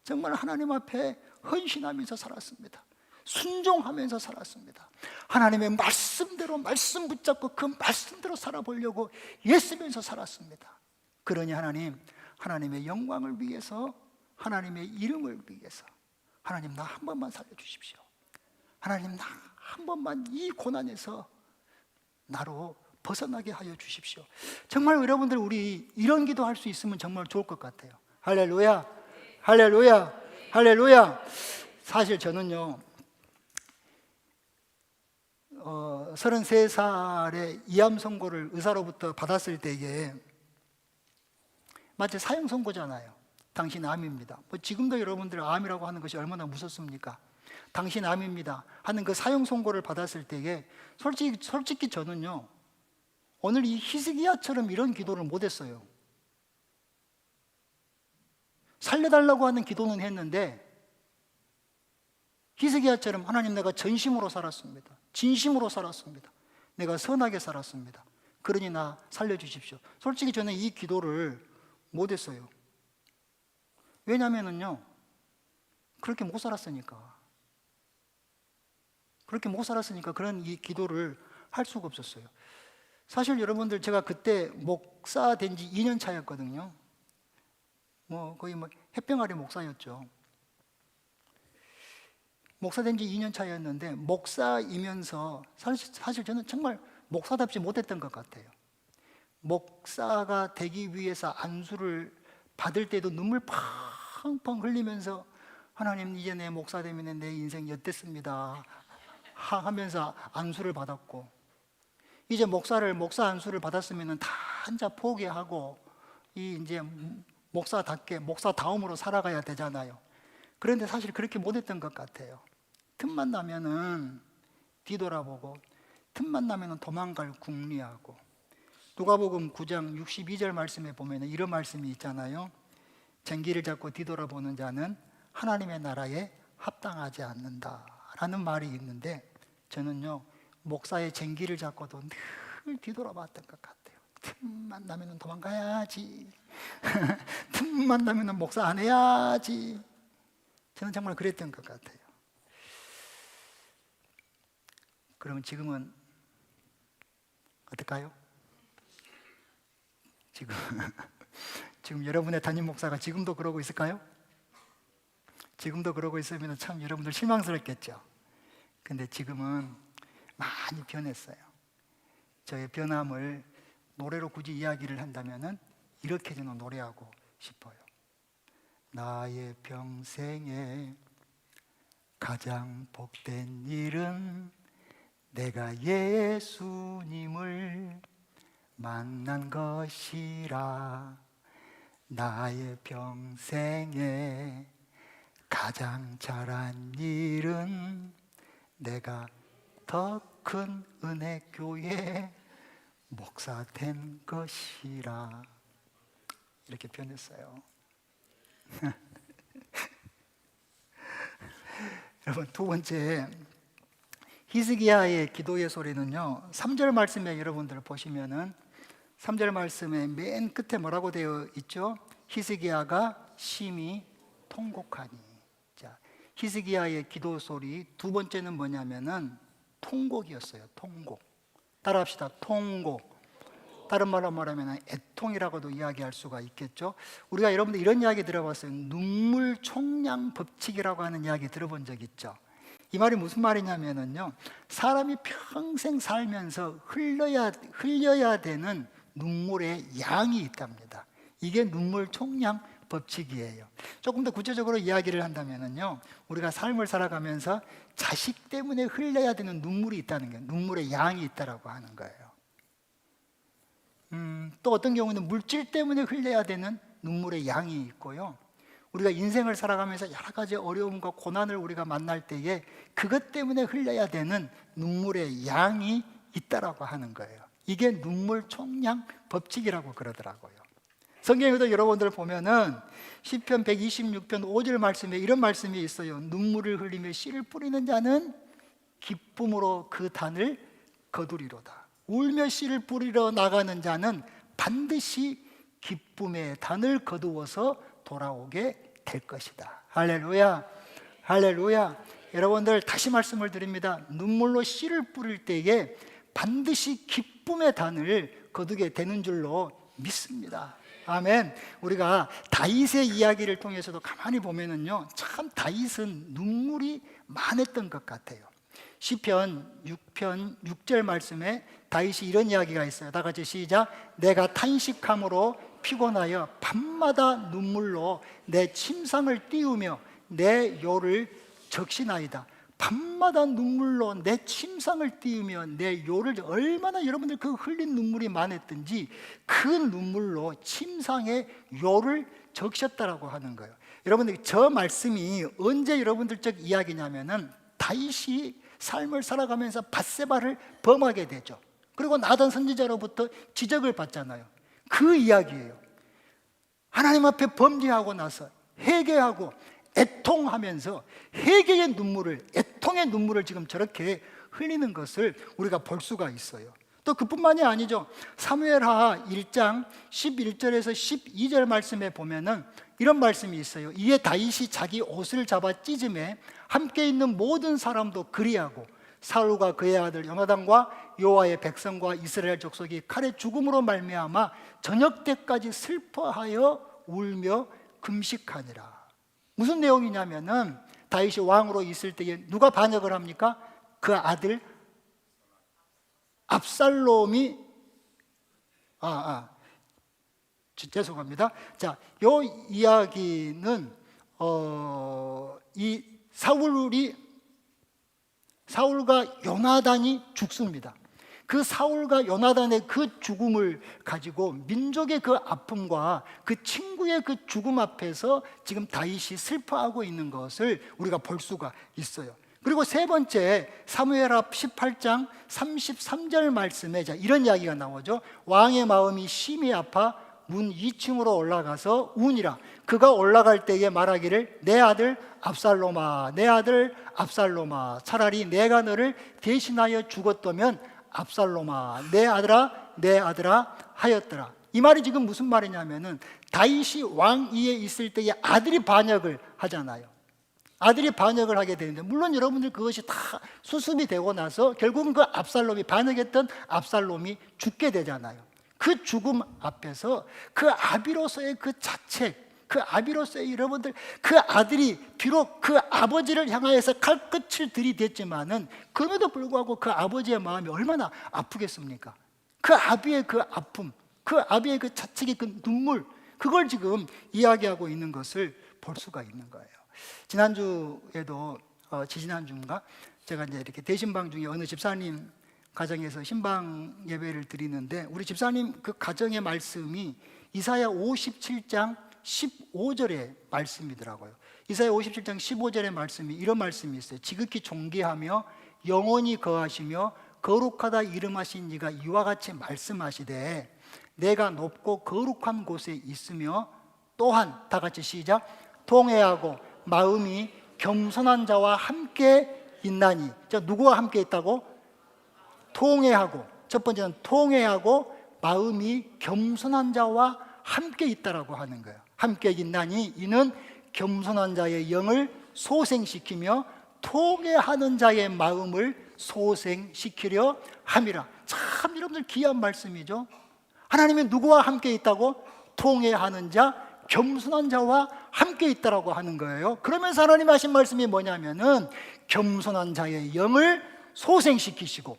정말 하나님 앞에 헌신하면서 살았습니다. 순종하면서 살았습니다. 하나님의 말씀대로 말씀 붙잡고 그 말씀대로 살아보려고 애쓰면서 살았습니다. 그러니 하나님, 하나님의 영광을 위해서, 하나님의 이름을 위해서 하나님, 나 한 번만 살려주십시오. 하나님, 나 한 번만 이 고난에서 나로 벗어나게 하여 주십시오. 정말 여러분들 우리 이런 기도할 수 있으면 정말 좋을 것 같아요. 할렐루야, 할렐루야, 할렐루야. 사실 저는요 33살에 이암 선고를 의사로부터 받았을 때에, 마치 사형 선고잖아요. 당신 암입니다. 뭐 지금도 여러분들 암이라고 하는 것이 얼마나 무섭습니까? 당신 암입니다 하는 그 사형 선고를 받았을 때에 솔직히 저는요 오늘 이 히스기야처럼 이런 기도를 못했어요. 살려달라고 하는 기도는 했는데, 히스기야처럼 하나님, 내가 전심으로 살았습니다. 진심으로 살았습니다. 내가 선하게 살았습니다. 그러니 나 살려주십시오. 솔직히 저는 이 기도를 못했어요. 왜냐면은요, 그렇게 못 살았으니까. 그렇게 못 살았으니까 그런 이 기도를 할 수가 없었어요. 사실 여러분들, 제가 그때 목사 된 지 2년 차였거든요. 거의 햇병아리 목사였죠. 목사 된 지 2년 차였는데, 목사이면서 사실 저는 정말 목사답지 못했던 것 같아요. 목사가 되기 위해서 안수를 받을 때도 눈물 펑펑 흘리면서, 하나님, 이제 내 목사 되면 내 인생 엿됐습니다 하면서 안수를 받았고, 이제 목사 안수를 받았으면 다 한자 포기하고 이제 목사답게 목사다움으로 살아가야 되잖아요. 그런데 사실 그렇게 못했던 것 같아요. 틈만 나면은 뒤돌아보고, 틈만 나면은 도망갈 궁리하고. 누가복음 9장 62절 말씀에 보면 이런 말씀이 있잖아요. 쟁기를 잡고 뒤돌아보는 자는 하나님의 나라에 합당하지 않는다라는 말이 있는데, 저는요 목사의 쟁기를 잡고도 늘 뒤돌아봤던 것 같아요. 틈만 나면은 도망가야지 틈만 나면은 목사 안 해야지. 저는 정말 그랬던 것 같아요. 그러면 지금은 어떨까요? 지금 여러분의 담임 목사가 지금도 그러고 있을까요? 지금도 그러고 있으면 참 여러분들 실망스럽겠죠. 근데 지금은 많이 변했어요. 저의 변함을 노래로 굳이 이야기를 한다면은 이렇게 저는 노래하고 싶어요. 나의 평생에 가장 복된 일은 내가 예수님을 만난 것이라. 나의 평생에 가장 잘한 일은 내가 더 큰 은혜교회 목사 된 것이라. 이렇게 표현했어요. 여러분, 두 번째, 히스기야의 기도의 소리는요, 3절 말씀에 여러분들 보시면은 3절 말씀에 맨 끝에 뭐라고 되어 있죠? 히스기야가 심히 통곡하니. 자, 히스기야의 기도 소리 두 번째는 뭐냐면은 통곡이었어요. 통곡. 따라합시다. 통곡. 다른 말로 말하면 애통이라고도 이야기할 수가 있겠죠. 우리가 여러분들 이런 이야기 들어봤어요. 눈물 총량 법칙이라고 하는 이야기 들어본 적 있죠. 이 말이 무슨 말이냐면요, 사람이 평생 살면서 흘려야 되는 눈물의 양이 있답니다. 이게 눈물 총량 법칙이에요. 조금 더 구체적으로 이야기를 한다면요, 우리가 삶을 살아가면서 자식 때문에 흘려야 되는 눈물이 있다는 게, 눈물의 양이 있다라고 하는 거예요. 또 어떤 경우는 물질 때문에 흘려야 되는 눈물의 양이 있고요, 우리가 인생을 살아가면서 여러 가지 어려움과 고난을 우리가 만날 때에 그것 때문에 흘려야 되는 눈물의 양이 있다라고 하는 거예요. 이게 눈물 총량 법칙이라고 그러더라고요. 성경에도 여러분들 보면은 시편 126편 5절 말씀에 이런 말씀이 있어요. 눈물을 흘리며 씨를 뿌리는 자는 기쁨으로 그 단을 거두리로다. 울며 씨를 뿌리러 나가는 자는 반드시 기쁨의 단을 거두어서 돌아오게 될 것이다. 할렐루야, 할렐루야. 여러분들 다시 말씀을 드립니다. 눈물로 씨를 뿌릴 때에 반드시 기쁨의 단을 거두게 되는 줄로 믿습니다. 아멘. 우리가 다윗의 이야기를 통해서도 가만히 보면은요, 참 다윗은 눈물이 많았던 것 같아요. 시편 6편 6절 말씀에 다윗이 이런 이야기가 있어요. 다 같이 시작. 내가 탄식함으로 피곤하여 밤마다 눈물로 내 침상을 띄우며 내 요를 적시나이다. 밤마다 눈물로 내 침상을 띄우며 내 요를, 얼마나 여러분들 그 흘린 눈물이 많았든지 그 눈물로 침상에 요를 적셨다라고 하는 거예요. 여러분들 저 말씀이 언제 여러분들적 이야기냐면은 다윗이 삶을 살아가면서 밧세바를 범하게 되죠. 그리고 나단 선지자로부터 지적을 받잖아요. 그 이야기예요. 하나님 앞에 범죄하고 나서 회개하고 애통하면서 회개의 눈물을, 애통의 눈물을 지금 저렇게 흘리는 것을 우리가 볼 수가 있어요. 또 그뿐만이 아니죠. 사무엘하 1장 11절에서 12절 말씀에 보면은 이런 말씀이 있어요. 이에 다윗이 자기 옷을 잡아 찢음에 함께 있는 모든 사람도 그리하고 사울과 그의 아들 요나단과 여호와의 백성과 이스라엘 족속이 칼의 죽음으로 말미암아 저녁 때까지 슬퍼하여 울며 금식하니라. 무슨 내용이냐면은 다윗이 왕으로 있을 때에 누가 반역을 합니까? 그 아들 압살롬이 죄송합니다. 자, 요 이야기는 이 사울과 요나단이 죽습니다. 그 사울과 요나단의 그 죽음을 가지고 민족의 그 아픔과 그 친구의 그 죽음 앞에서 지금 다윗이 슬퍼하고 있는 것을 우리가 볼 수가 있어요. 그리고 세 번째 사무엘하 18장 33절 말씀에 이런 이야기가 나오죠. 왕의 마음이 심히 아파 문 2층으로 올라가서 우니라. 그가 올라갈 때에 말하기를 내 아들 압살롬아, 내 아들 압살롬아, 차라리 내가 너를 대신하여 죽었다면 압살롬아, 내 아들아, 내 아들아 하였더라. 이 말이 지금 무슨 말이냐면은 다윗이 왕위에 있을 때에 아들이 반역을 하잖아요. 아들이 반역을 하게 되는데, 물론 여러분들 그것이 다 수습이 되고 나서 결국은 그 압살롬이, 반역했던 압살롬이 죽게 되잖아요. 그 죽음 앞에서 그 아비로서의 그 자책, 그 아비로서의 여러분들 그 아들이 비록 그 아버지를 향하여서 칼끝을 들이댔지만은 그럼에도 불구하고 그 아버지의 마음이 얼마나 아프겠습니까? 그 아비의 그 아픔, 그 아비의 그 자책의 그 눈물, 그걸 지금 이야기하고 있는 것을 볼 수가 있는 거예요. 지난주에도 지지난주인가 제가 이제 이렇게 대신방 중에 어느 집사님 가정에서 신방 예배를 드리는데 우리 집사님 그 가정의 말씀이 이사야 57장 15절의 말씀이더라고요. 이사야 57장 15절의 말씀이 이런 말씀이 있어요. 지극히 존귀하며 영원히 거하시며 거룩하다 이름하신 이가 이와 같이 말씀하시되 내가 높고 거룩한 곳에 있으며 또한 다 같이 시작 통회하고 마음이 겸손한 자와 함께 있나니. 자, 누구와 함께 있다고? 통회하고, 첫 번째는 통회하고 마음이 겸손한 자와 함께 있다라고 하는 거예요. 함께 있나니 이는 겸손한 자의 영을 소생시키며 통회하는 자의 마음을 소생시키려 함이라. 참 여러분들 귀한 말씀이죠. 하나님이 누구와 함께 있다고? 통회하는 자, 겸손한 자와 함께 있다라고 하는 거예요. 그러면서 하나님 하신 말씀이 뭐냐면은 겸손한 자의 영을 소생시키시고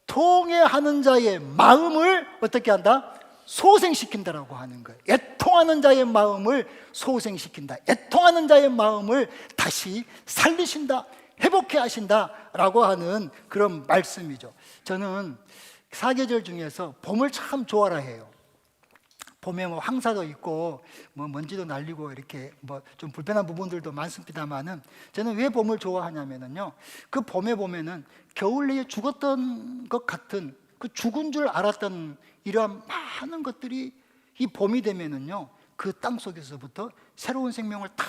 통회하는 자의 마음을 어떻게 한다? 소생시킨다라고 하는 거예요. 애통하는 자의 마음을 소생시킨다. 애통하는 자의 마음을 다시 살리신다, 회복해 하신다라고 하는 그런 말씀이죠. 저는 사계절 중에서 봄을 참 좋아라 해요. 봄에 뭐 황사도 있고 뭐 먼지도 날리고 이렇게 뭐 좀 불편한 부분들도 많습니다만은 저는 왜 봄을 좋아하냐면은요, 그 봄에 보면은 겨울 내에 죽었던 것 같은 그 죽은 줄 알았던 이러한 많은 것들이 이 봄이 되면은요 그 땅 속에서부터 새로운 생명을 탁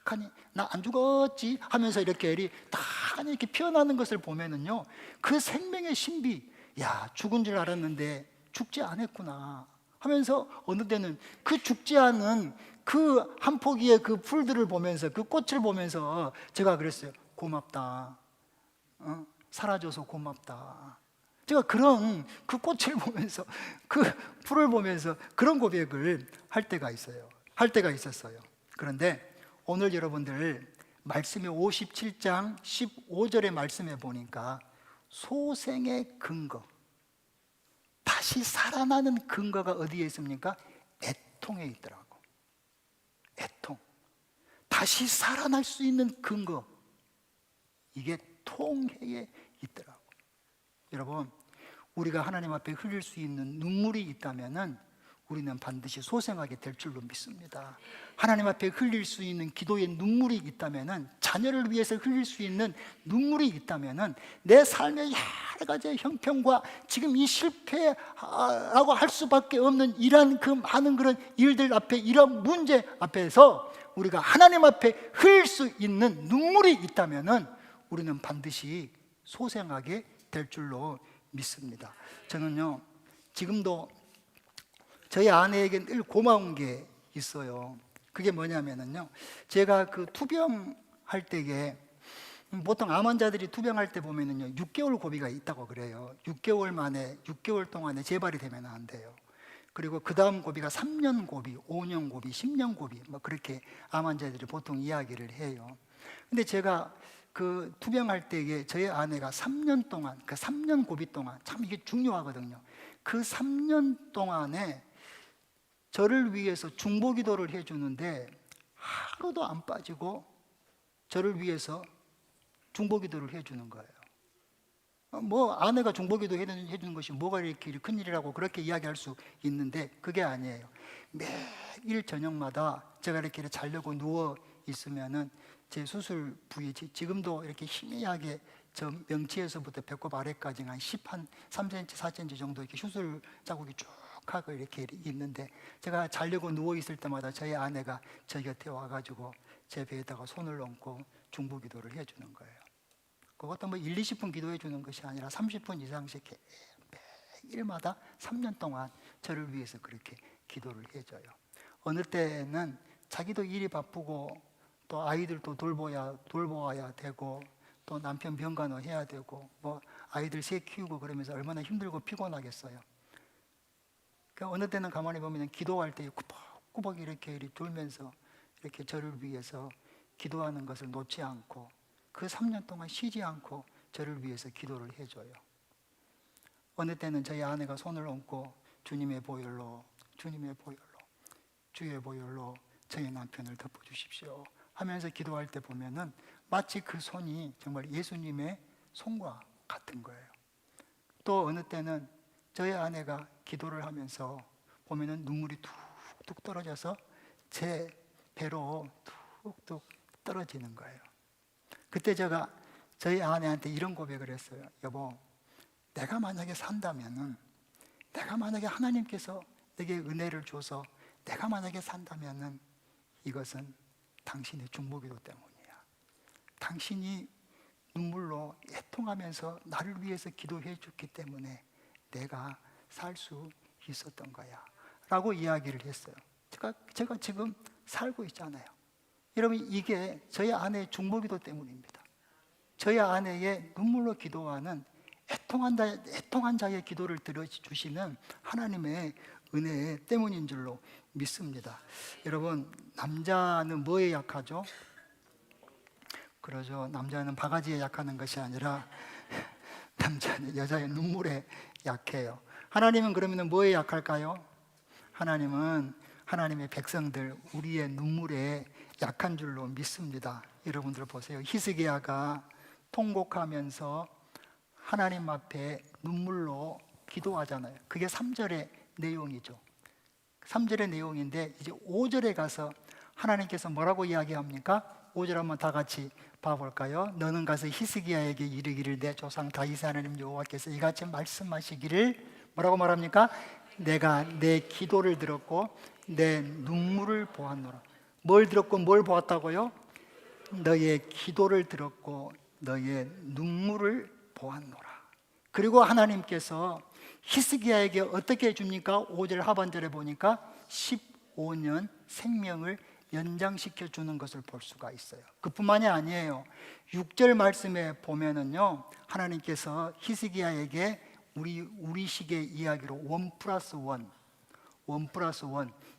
하니 나 안 죽었지 하면서 이렇게 탁 하니 이렇게 피어나는 것을 보면은요 그 생명의 신비, 야 죽은 줄 알았는데 죽지 않았구나 하면서 어느 때는 그 죽지 않은 그 한 포기의 그 풀들을 보면서 그 꽃을 보면서 제가 그랬어요. 고맙다. 사라져서 고맙다. 제가 그런 그 꽃을 보면서 그 풀을 보면서 그런 고백을 할 때가 있어요. 할 때가 있었어요. 그런데 오늘 여러분들 말씀의 57장 15절의 말씀에 보니까 소생의 근거, 다시 살아나는 근거가 어디에 있습니까? 애통에 있더라고. 애통. 다시 살아날 수 있는 근거, 이게 통회에 있더라고. 여러분, 우리가 하나님 앞에 흘릴 수 있는 눈물이 있다면은 우리는 반드시 소생하게 될 줄로 믿습니다. 하나님 앞에 흘릴 수 있는 기도의 눈물이 있다면은, 자녀를 위해서 흘릴 수 있는 눈물이 있다면은, 내 삶의 여러 가지 형편과 지금 이 실패라고 할 수밖에 없는 이러한 그 많은 그런 일들 앞에, 이런 문제 앞에서 우리가 하나님 앞에 흘릴 수 있는 눈물이 있다면은 우리는 반드시 소생하게 될 줄로 믿습니다. 저는요, 지금도 저희 아내에게 늘 고마운 게 있어요. 그게 뭐냐면요, 제가 그 투병할 때에 보통 암 환자들이 투병할 때 보면은요 6개월 고비가 있다고 그래요. 6개월 동안에 재발이 되면 안 돼요. 그리고 그 다음 고비가 3년 고비, 5년 고비, 10년 고비, 뭐 그렇게 암 환자들이 보통 이야기를 해요. 근데 제가 그 투병할 때에 저희 아내가 3년 동안, 그 3년 고비 동안, 참 이게 중요하거든요. 그 3년 동안에 저를 위해서 중보기도를 해주는데 하루도 안 빠지고 저를 위해서 중보기도를 해주는 거예요. 뭐 아내가 중보기도 해주는 것이 뭐가 이렇게 큰일이라고 그렇게 이야기할 수 있는데 그게 아니에요. 매일 저녁마다 제가 이렇게 자려고 누워 있으면은 제 수술 부위, 지금도 이렇게 희미하게 저 명치에서부터 배꼽 아래까지 한 3cm, 4cm 정도 이렇게 수술 자국이 쭉 하고 이렇게 있는데, 제가 자려고 누워 있을 때마다 저희 아내가 저 곁에 와가지고 제 배에다가 손을 얹고 중보기도를 해주는 거예요. 그것도 뭐 1, 20분 기도해 주는 것이 아니라 30분 이상씩 매일마다 3년 동안 저를 위해서 그렇게 기도를 해줘요. 어느 때는 자기도 일이 바쁘고 또 아이들도 돌보아야 되고 또 남편 병간호 해야 되고 뭐 아이들 새 키우고 그러면서 얼마나 힘들고 피곤하겠어요. 그러니까 어느 때는 가만히 보면 기도할 때 꾸벅꾸벅 이렇게 돌면서 이렇게 저를 위해서 기도하는 것을 놓지 않고 그 3년 동안 쉬지 않고 저를 위해서 기도를 해줘요. 어느 때는 저희 아내가 손을 얹고 주님의 보혈로, 주님의 보혈로, 주의 보혈로 저희 남편을 덮어주십시오 하면서 기도할 때 보면은 마치 그 손이 정말 예수님의 손과 같은 거예요. 또 어느 때는 저희 아내가 기도를 하면서 보면은 눈물이 툭툭 떨어져서 제 배로 툭툭 떨어지는 거예요. 그때 제가 저희 아내한테 이런 고백을 했어요. 여보, 내가 만약에 산다면은, 내가 만약에 하나님께서 내게 은혜를 줘서 내가 만약에 산다면은 이것은 당신의 중보기도 때문이야. 당신이 눈물로 애통하면서 나를 위해서 기도해 줬기 때문에 내가 살 수 있었던 거야 라고 이야기를 했어요. 제가 지금 살고 있잖아요. 여러분, 이게 저희 아내의 중보기도 때문입니다. 저희 아내의 눈물로 기도하는 애통한 자의 기도를 들어주시는 하나님의 은혜 때문인 줄로 믿습니다. 여러분, 남자는 뭐에 약하죠? 그러죠. 남자는 바가지에 약하는 것이 아니라 남자는 여자의 눈물에 약해요. 하나님은 그러면 뭐에 약할까요? 하나님은 하나님의 백성들, 우리의 눈물에 약한 줄로 믿습니다. 여러분들 보세요. 히스기야가 통곡하면서 하나님 앞에 눈물로 기도하잖아요. 그게 3절의 내용이죠. 3절의 내용인데 이제 5절에 가서 하나님께서 뭐라고 이야기합니까? 5절 한번 다 같이 봐볼까요? 너는 가서 히스기야에게 이르기를 내 조상 다윗의 하나님 여호와께서 이같이 말씀하시기를 뭐라고 말합니까? 내가 내 기도를 들었고 내 눈물을 보았노라. 뭘 들었고 뭘 보았다고요? 너의 기도를 들었고 너의 눈물을 보았노라. 그리고 하나님께서 히스기야에게 어떻게 해줍니까? 5절 하반절에 보니까 15년 생명을 연장시켜 주는 것을 볼 수가 있어요. 그뿐만이 아니에요. 6절 말씀에 보면은요, 하나님께서 히스기야에게 우리식의 이야기로 1+1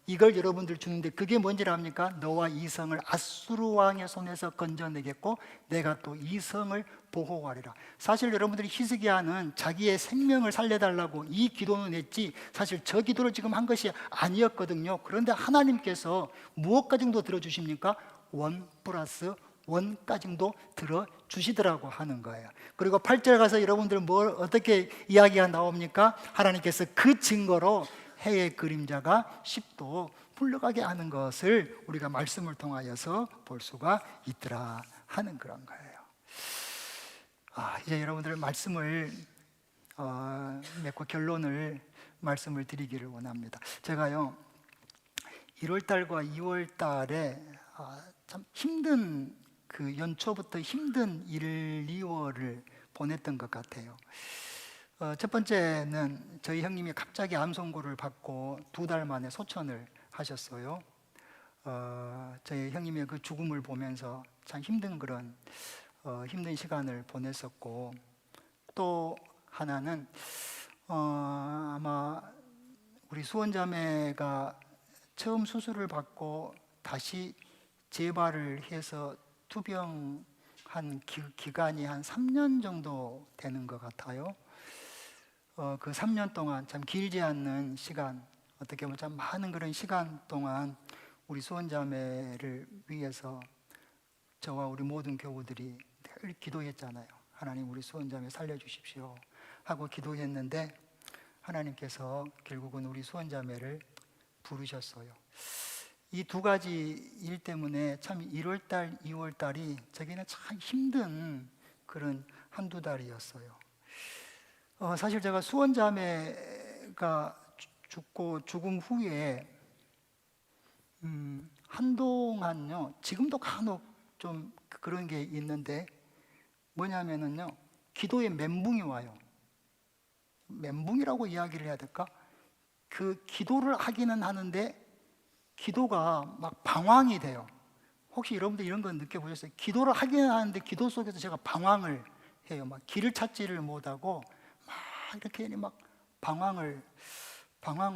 이걸 여러분들 주는데 그게 뭔지를 압니까? 너와 이 성을 아수르 왕의 손에서 건져내겠고 내가 또 이 성을 보호하리라. 사실 여러분들이 히스기야는 자기의 생명을 살려달라고 이 기도는 했지 사실 저 기도를 지금 한 것이 아니었거든요. 그런데 하나님께서 무엇까지도 들어주십니까? 1+1까지도 들어주시더라고 하는 거예요. 그리고 8절 가서 여러분들 뭘 어떻게 이야기가 나옵니까? 하나님께서 그 증거로 해의 그림자가 10도 물러가게 하는 것을 우리가 말씀을 통하여서 볼 수가 있더라 하는 그런 거예요. 이제 여러분들 말씀을 맺고 결론을 말씀을 드리기를 원합니다. 제가요 1월달과 2월달에 참 힘든 그 연초부터 힘든 1, 2월을 보냈던 것 같아요. 첫 번째는 저희 형님이 갑자기 암 선고를 받고 2달 만에 소천을 하셨어요. 저희 형님의 그 죽음을 보면서 참 힘든 그런 힘든 시간을 보냈었고, 또 하나는 아마 우리 수원자매가 처음 수술을 받고 다시 재발을 해서 투병한 기간이 한 3년 정도 되는 것 같아요. 그 3년 동안 참 길지 않는 시간, 어떻게 보면 참 많은 그런 시간 동안 우리 수원자매를 위해서 저와 우리 모든 교우들이 늘 기도했잖아요. 하나님 우리 수원자매 살려주십시오 하고 기도했는데 하나님께서 결국은 우리 수원자매를 부르셨어요. 이 2가지 일 때문에 참 1월달, 2월달이 저에게는 참 힘든 그런 1-2달이었어요. 사실 제가 수원자매가 죽음 후에 한동안요, 지금도 간혹 좀 그런 게 있는데 뭐냐면은요, 기도에 멘붕이 와요. 멘붕이라고 이야기를 해야 될까? 그 기도를 하기는 하는데 기도가 막 방황이 돼요. 혹시 여러분들 이런 거 느껴보셨어요? 기도를 하기는 하는데 기도 속에서 제가 방황을 해요. 막 길을 찾지를 못하고 막 이렇게 막 방황을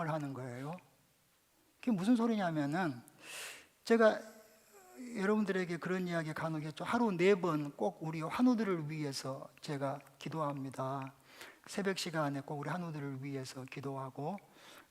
하는 거예요. 그게 무슨 소리냐면은 제가 여러분들에게 그런 이야기 간혹 했죠. 하루 4번 꼭 우리 환우들을 위해서 제가 기도합니다. 새벽 시간에 꼭 우리 환우들을 위해서 기도하고,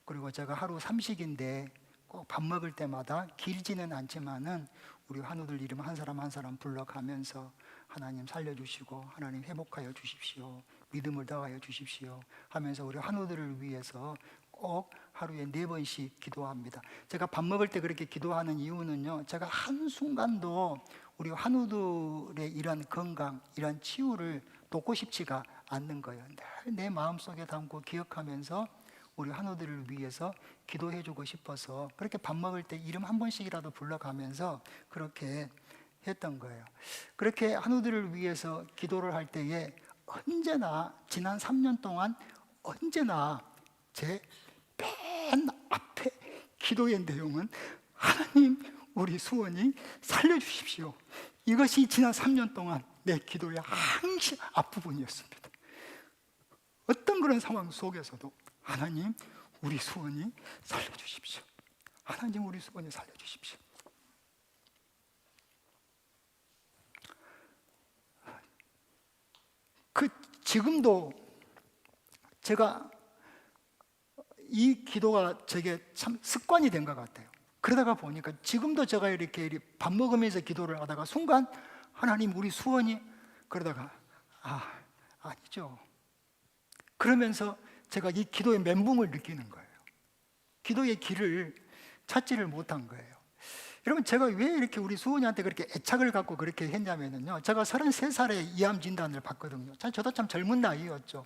그리고 제가 하루 3식인데 꼭 밥 먹을 때마다 길지는 않지만은 우리 환우들 이름 한 사람 한 사람 불러가면서 하나님 살려주시고 하나님 회복하여 주십시오, 믿음을 더하여 주십시오 하면서 우리 환우들을 위해서 꼭 하루에 4번씩 기도합니다. 제가 밥 먹을 때 그렇게 기도하는 이유는요, 제가 한순간도 우리 환우들의 이런 건강, 이런 치유를 돕고 싶지가 않는 거예요. 늘 내 마음속에 담고 기억하면서 우리 환우들을 위해서 기도해 주고 싶어서 그렇게 밥 먹을 때 이름 한 번씩이라도 불러가면서 그렇게 했던 거예요. 그렇게 환우들을 위해서 기도를 할 때에 언제나 지난 3년 동안 언제나 제 맨 앞에 기도의 내용은 하나님 우리 수원이 살려주십시오, 이것이 지난 3년 동안 내 기도의 항상 앞부분이었습니다. 어떤 그런 상황 속에서도 하나님 우리 수원이 살려주십시오, 하나님 우리 수원이 살려주십시오. 지금도 제가 이 기도가 제게 참 습관이 된 것 같아요. 그러다가 보니까 지금도 제가 이렇게 밥 먹으면서 기도를 하다가 순간 하나님 우리 수원이, 그러다가 아니죠. 그러면서 제가 이 기도의 멘붕을 느끼는 거예요. 기도의 길을 찾지를 못한 거예요. 여러분, 제가 왜 이렇게 우리 수원이한테 그렇게 애착을 갖고 그렇게 했냐면요, 제가 33살에 이암 진단을 받거든요. 저도 참 젊은 나이였죠.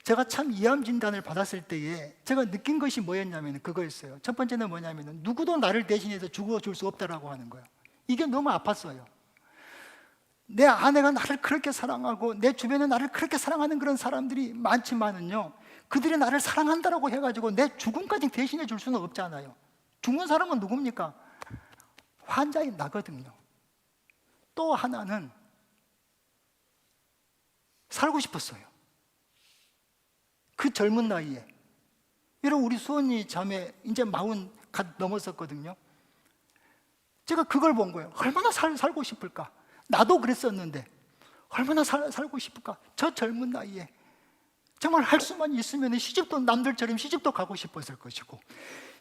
제가 참 이암 진단을 받았을 때에 제가 느낀 것이 뭐였냐면 그거였어요. 첫 번째는 뭐냐면 누구도 나를 대신해서 죽어줄 수 없다라고 하는 거예요. 이게 너무 아팠어요. 내 아내가 나를 그렇게 사랑하고 내 주변에 나를 그렇게 사랑하는 그런 사람들이 많지만은요, 그들이 나를 사랑한다라고 해가지고 내 죽음까지 대신해 줄 수는 없잖아요. 죽는 사람은 누굽니까? 환자인 나거든요. 또 하나는 살고 싶었어요. 그 젊은 나이에. 여러분, 우리 수원이 자매 이제 40 갓 넘었었거든요. 제가 그걸 본 거예요. 얼마나 살고 싶을까? 나도 그랬었는데 얼마나 살고 싶을까? 저 젊은 나이에 정말 할 수만 있으면 시집도 남들처럼 시집도 가고 싶었을 것이고,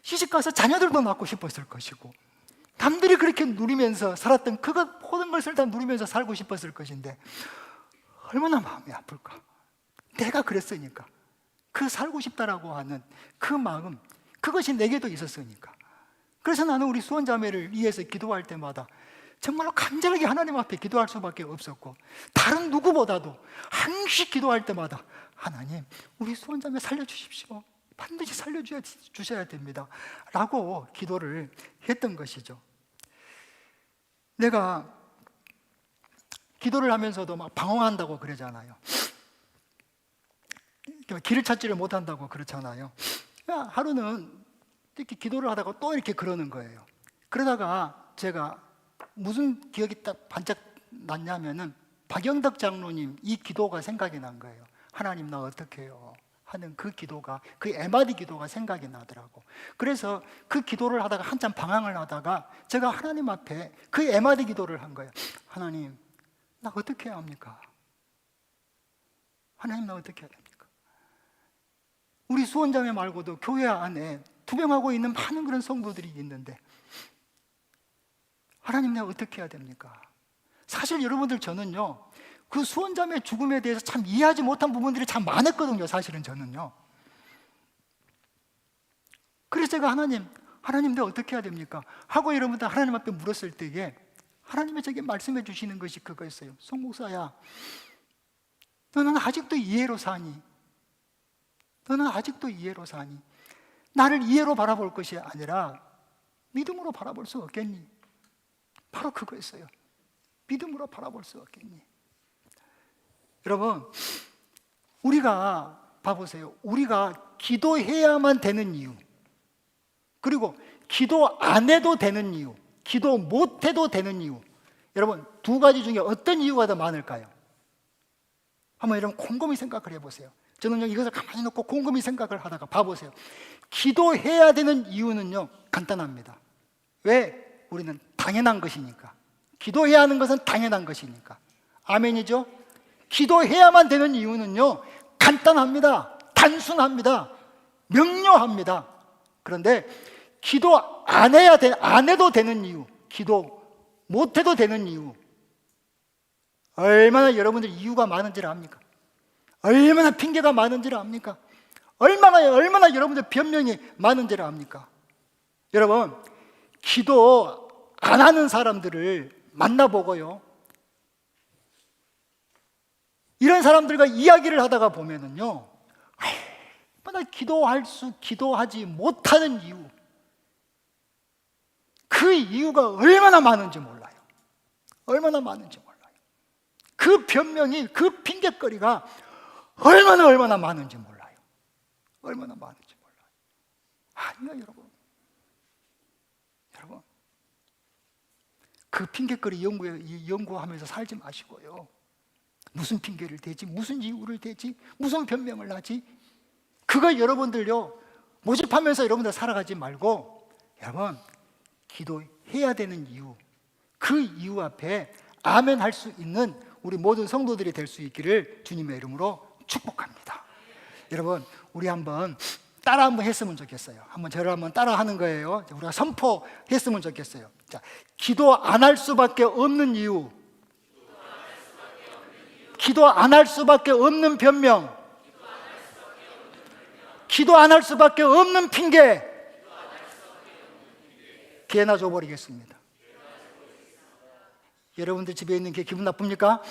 시집 가서 자녀들도 낳고 싶었을 것이고, 남들이 그렇게 누리면서 살았던 그것 모든 것을 다 누리면서 살고 싶었을 것인데 얼마나 마음이 아플까? 내가 그랬으니까, 그 살고 싶다라고 하는 그 마음, 그것이 내게도 있었으니까. 그래서 나는 우리 수원자매를 위해서 기도할 때마다 정말로 간절하게 하나님 앞에 기도할 수밖에 없었고, 다른 누구보다도 항상 기도할 때마다 하나님 우리 수원자매 살려주십시오, 반드시 살려주셔야 됩니다 라고 기도를 했던 것이죠. 내가 기도를 하면서도 막 방황한다고 그러잖아요. 길을 찾지를 못한다고 그렇잖아요. 하루는 이렇게 기도를 하다가 또 이렇게 그러는 거예요. 그러다가 제가 무슨 기억이 딱 반짝 났냐면은 박영덕 장로님 이 기도가 생각이 난 거예요. 하나님 나 어떻게 해요? 하는 그 기도가, 그 에마디 기도가 생각이 나더라고. 그래서 그 기도를 하다가 한참 방황을 하다가 제가 하나님 앞에 그 에마디 기도를 한 거예요. 하나님 나 어떻게 해야 합니까? 하나님 나 어떻게 해야 됩니까? 우리 수원자매 말고도 교회 안에 투병하고 있는 많은 그런 성도들이 있는데 하나님 내가 어떻게 해야 됩니까? 사실 여러분들 저는요, 그 수원자매의 죽음에 대해서 참 이해하지 못한 부분들이 참 많았거든요. 사실은 저는요. 그래서 제가 하나님 내가 어떻게 해야 됩니까? 하고 여러분들 하나님 앞에 물었을 때에 하나님이 제게 말씀해 주시는 것이 그거였어요. 송 목사야, 너는 아직도 이해로 사니? 너는 아직도 이해로 사니? 나를 이해로 바라볼 것이 아니라 믿음으로 바라볼 수 없겠니? 바로 그거였어요. 믿음으로 바라볼 수 없겠니? 여러분, 우리가 봐보세요. 우리가 기도해야만 되는 이유, 그리고 기도 안 해도 되는 이유, 기도 못 해도 되는 이유, 여러분 두 가지 중에 어떤 이유가 더 많을까요? 한번 여러분 곰곰이 생각을 해보세요. 저는요 이것을 가만히 놓고 곰곰이 생각을 하다가 봐보세요. 기도해야 되는 이유는요 간단합니다. 왜? 우리는 당연한 것이니까. 기도해야 하는 것은 당연한 것이니까. 아멘이죠? 기도해야만 되는 이유는요 간단합니다. 단순합니다. 명료합니다. 그런데 기도 안 해도 되는 이유, 기도 못 해도 되는 이유, 얼마나 여러분들 이유가 많은지를 압니까? 얼마나 핑계가 많은지를 압니까? 얼마나 여러분들 변명이 많은지를 압니까? 여러분, 기도 안 하는 사람들을 만나보고요, 이런 사람들과 이야기를 하다가 보면은요, 얼마나 기도하지 못하는 이유, 그 이유가 얼마나 많은지 몰라요. 얼마나 많은지 몰라요. 그 변명이, 그 핑계거리가 얼마나 많은지 몰라요. 얼마나 많은지 몰라요. 아니요, 여러분. 여러분, 그 핑계거리 연구하면서 살지 마시고요, 무슨 핑계를 대지, 무슨 이유를 대지, 무슨 변명을 하지, 그거 여러분들요 모집하면서 여러분들 살아가지 말고, 여러분, 기도해야 되는 이유, 그 이유 앞에 아멘 할 수 있는 우리 모든 성도들이 될 수 있기를 주님의 이름으로 축복합니다. 여러분, 우리 한번 따라 한번 했으면 좋겠어요. 저를 한번 따라 하는 거예요. 우리가 선포했으면 좋겠어요. 자, 기도 안 할 수밖에 없는 이유, 기도 안 할 수밖에 없는 변명, 기도 안 할 수밖에 없는 핑계, 개나 줘버리겠습니다. 여러분들 집에 있는 개 기분 나쁩니까?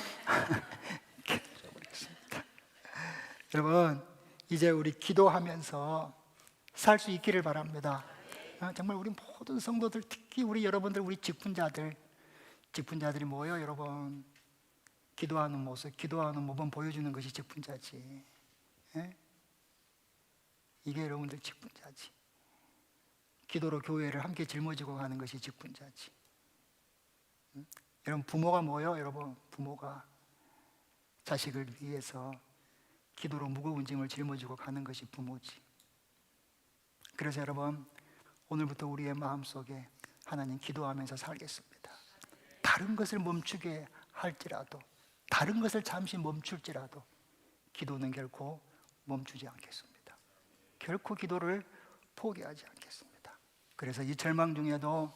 개나 줘버리겠습니다. 여러분, 이제 우리 기도하면서 살 수 있기를 바랍니다. 정말 우리 모든 성도들, 특히 우리 여러분들, 우리 직분자들이 뭐예요, 여러분? 기도하는 모습 보여주는 것이 직분자지. 예? 이게 여러분들 직분자지. 기도로 교회를 함께 짊어지고 가는 것이 직분자지. 여러분, 부모가 뭐예요? 여러분, 부모가 자식을 위해서 기도로 무거운 짐을 짊어지고 가는 것이 부모지. 그래서 여러분, 오늘부터 우리의 마음속에 하나님 기도하면서 살겠습니다. 다른 것을 멈추게 할지라도, 다른 것을 잠시 멈출지라도 기도는 결코 멈추지 않겠습니다. 결코 기도를 포기하지 않겠습니다. 그래서 이 절망 중에도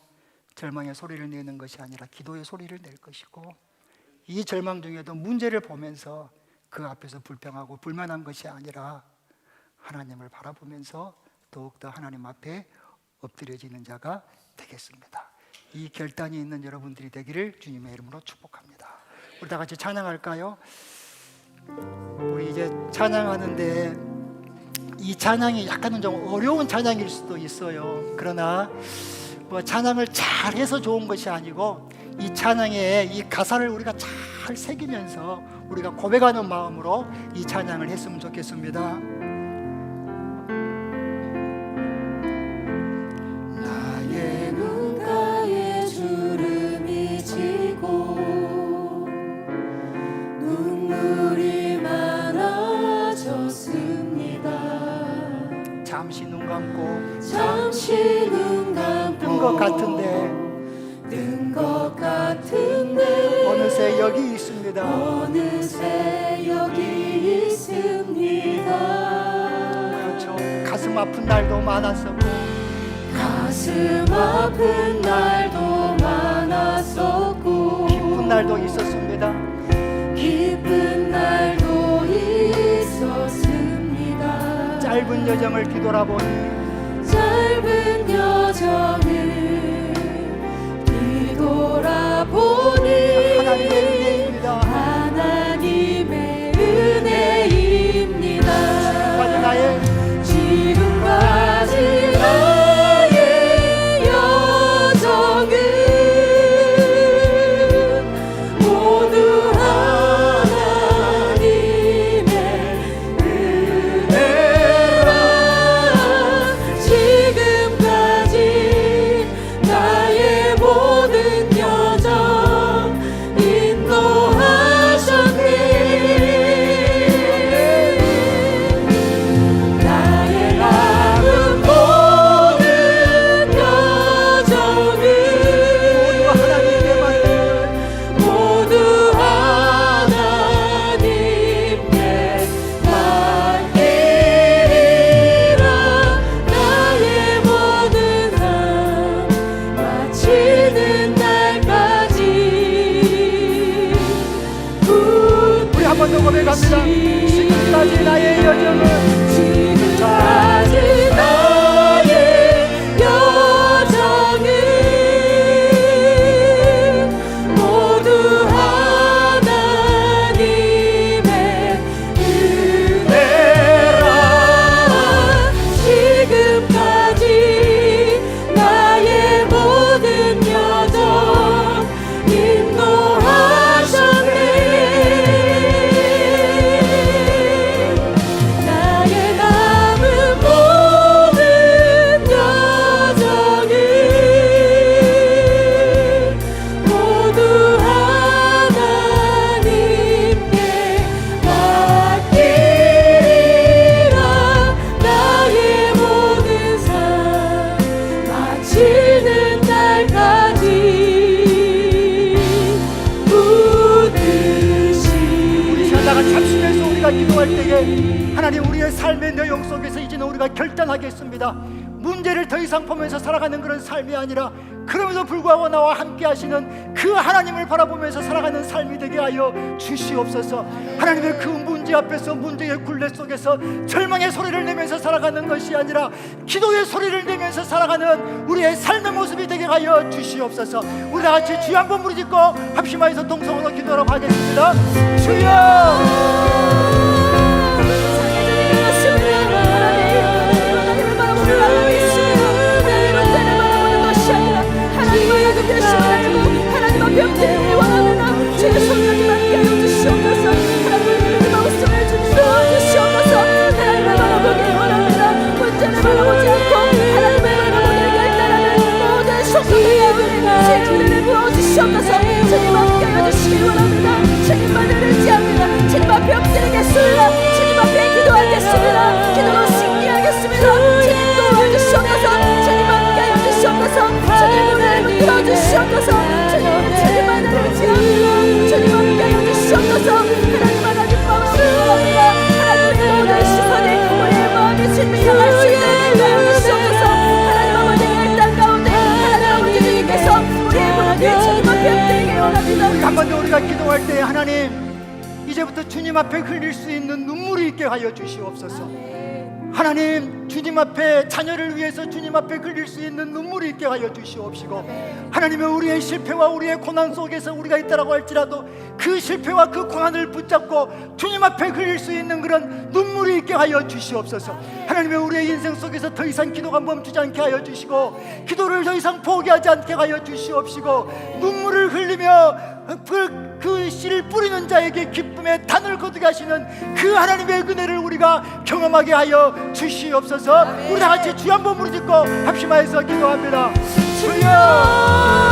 절망의 소리를 내는 것이 아니라 기도의 소리를 낼 것이고, 이 절망 중에도 문제를 보면서 그 앞에서 불평하고 불만한 것이 아니라 하나님을 바라보면서 더욱더 하나님 앞에 엎드려지는 자가 되겠습니다. 이 결단이 있는 여러분들이 되기를 주님의 이름으로 축복합니다. 우리 다 같이 찬양할까요? 우리 이제 찬양하는데 이 찬양이 약간은 좀 어려운 찬양일 수도 있어요. 그러나 찬양을 잘해서 좋은 것이 아니고, 이 찬양의 이 가사를 우리가 잘 새기면서 우리가 고백하는 마음으로 이 찬양을 했으면 좋겠습니다. 나의 눈가에 주름이 지고 눈물이 많아졌습니다. 잠시 눈 감고 잠시 눈 감고 뜬 것 같은데 어느새 여기 있습니다. 어느새 여기 있습니다. 그렇죠. 가슴 아픈 날도 많았었고, 가슴 아픈 날도 많았었고, 기쁜 날도 있었습니다. 기쁜 날도 있었습니다. 짧은 여정을 뒤돌아보니 짧은 여정을 뒤돌아보니 하나님의 은혜입니다. 하나님의 은혜입니다. 지금까지 나의 여정은 모두 하나님의 은혜라. 지금까지 고백합니다. 지금까지 나의 여정은 지금까지 나의 여정은 모두 하나님의 은혜라. 지금까지 나의 모든 여정 인도하셨네. 나의 남은 모든 여정을 모두 하나님께 맡기리라. 나의 모든 삶 마치는 날까지 우리 하다가 잠시면서 우리가 기도할 때에 하나님 우리의 삶의 내용 속에서 이제는 우리가 결단하겠습니다. 문제를 더 이상 보면서 살아가는 그런 삶이 아니라 그럼에도 불구하고 나와 함께 하시는 그 하나님을 바라보면서 살아가는 삶이 되게 하여 주시옵소서. 하나님의 그 문제 앞에서 문제의 굴레 속에서 절망의 소리를 내면서 살아가는 것이 아니라 기도의 소리를 내면서 살아가는 우리의 삶의 모습이 되게 하여 주시옵소서. 우리 다 같이 주여 한번 부르짖고 합심하여서 동성으로 기도하러 가겠습니다. 주여 하나님 앞에 원합니다. 주의 성령님 함께 하여 주시옵소서. 하나님 마음속에 주시옵소서. 하나님을 바라보기 원합니다. 문제를 바라보지 않고 하나님을 바라보는 결단하는 모든 성도들의 은혜를 부어주시옵소서. 주님 함께 하여 주시기 원합니다. 주님만을 의지합니다. 주님 앞에 엎드리겠습니다. 주님 앞에 기도하겠습니다. 기도로 승리하겠습니다. 주님 도와주시옵소서. 주님 함께 하여 주시옵소서. 주님 은혜를 들어주시옵소서. 주님만을 의지합니다. 주님 함께 하여 주시옵소서. 하나님 마음을 구합니다. 하나님의 모든 시선이 우리의 마음의 주님을 향할 수 있는 하여 주시옵소서. 하나님 아버지 일단 가운데 하나님 아버지 주님께서 우리의 무릎을 주님 앞에 엎드리게 원합니다. 한 번 더 우리가 기도할 때 하나님 이제부터 주님 앞에 흘릴 수 있는 눈물이 있게 하여 주시옵소서. 하나님 주님 앞에 자녀를 위해서 주님 앞에 흘릴 수 있는 눈물이 있게 하여 주시옵시고 하나님의 우리의 실패와 우리의 고난 속에서 우리가 있다라고 할지라도 그 실패와 그 고난을 붙잡고 주님 앞에 흘릴 수 있는 그런 눈물이 있게 하여 주시옵소서. 하나님의 우리의 인생 속에서 더 이상 기도가 멈추지 않게 하여 주시고 기도를 더 이상 포기하지 않게 하여 주시옵시고 눈물을 흘리며 그 씨를 뿌리는 자에게 기쁨의 단을 거두게 하시는 그 하나님의 은혜를 우리가 경험하게 하여 주시옵소서. 우리 다 같이 주 한번 부르짖고 합심하여서 기도합니다. 주여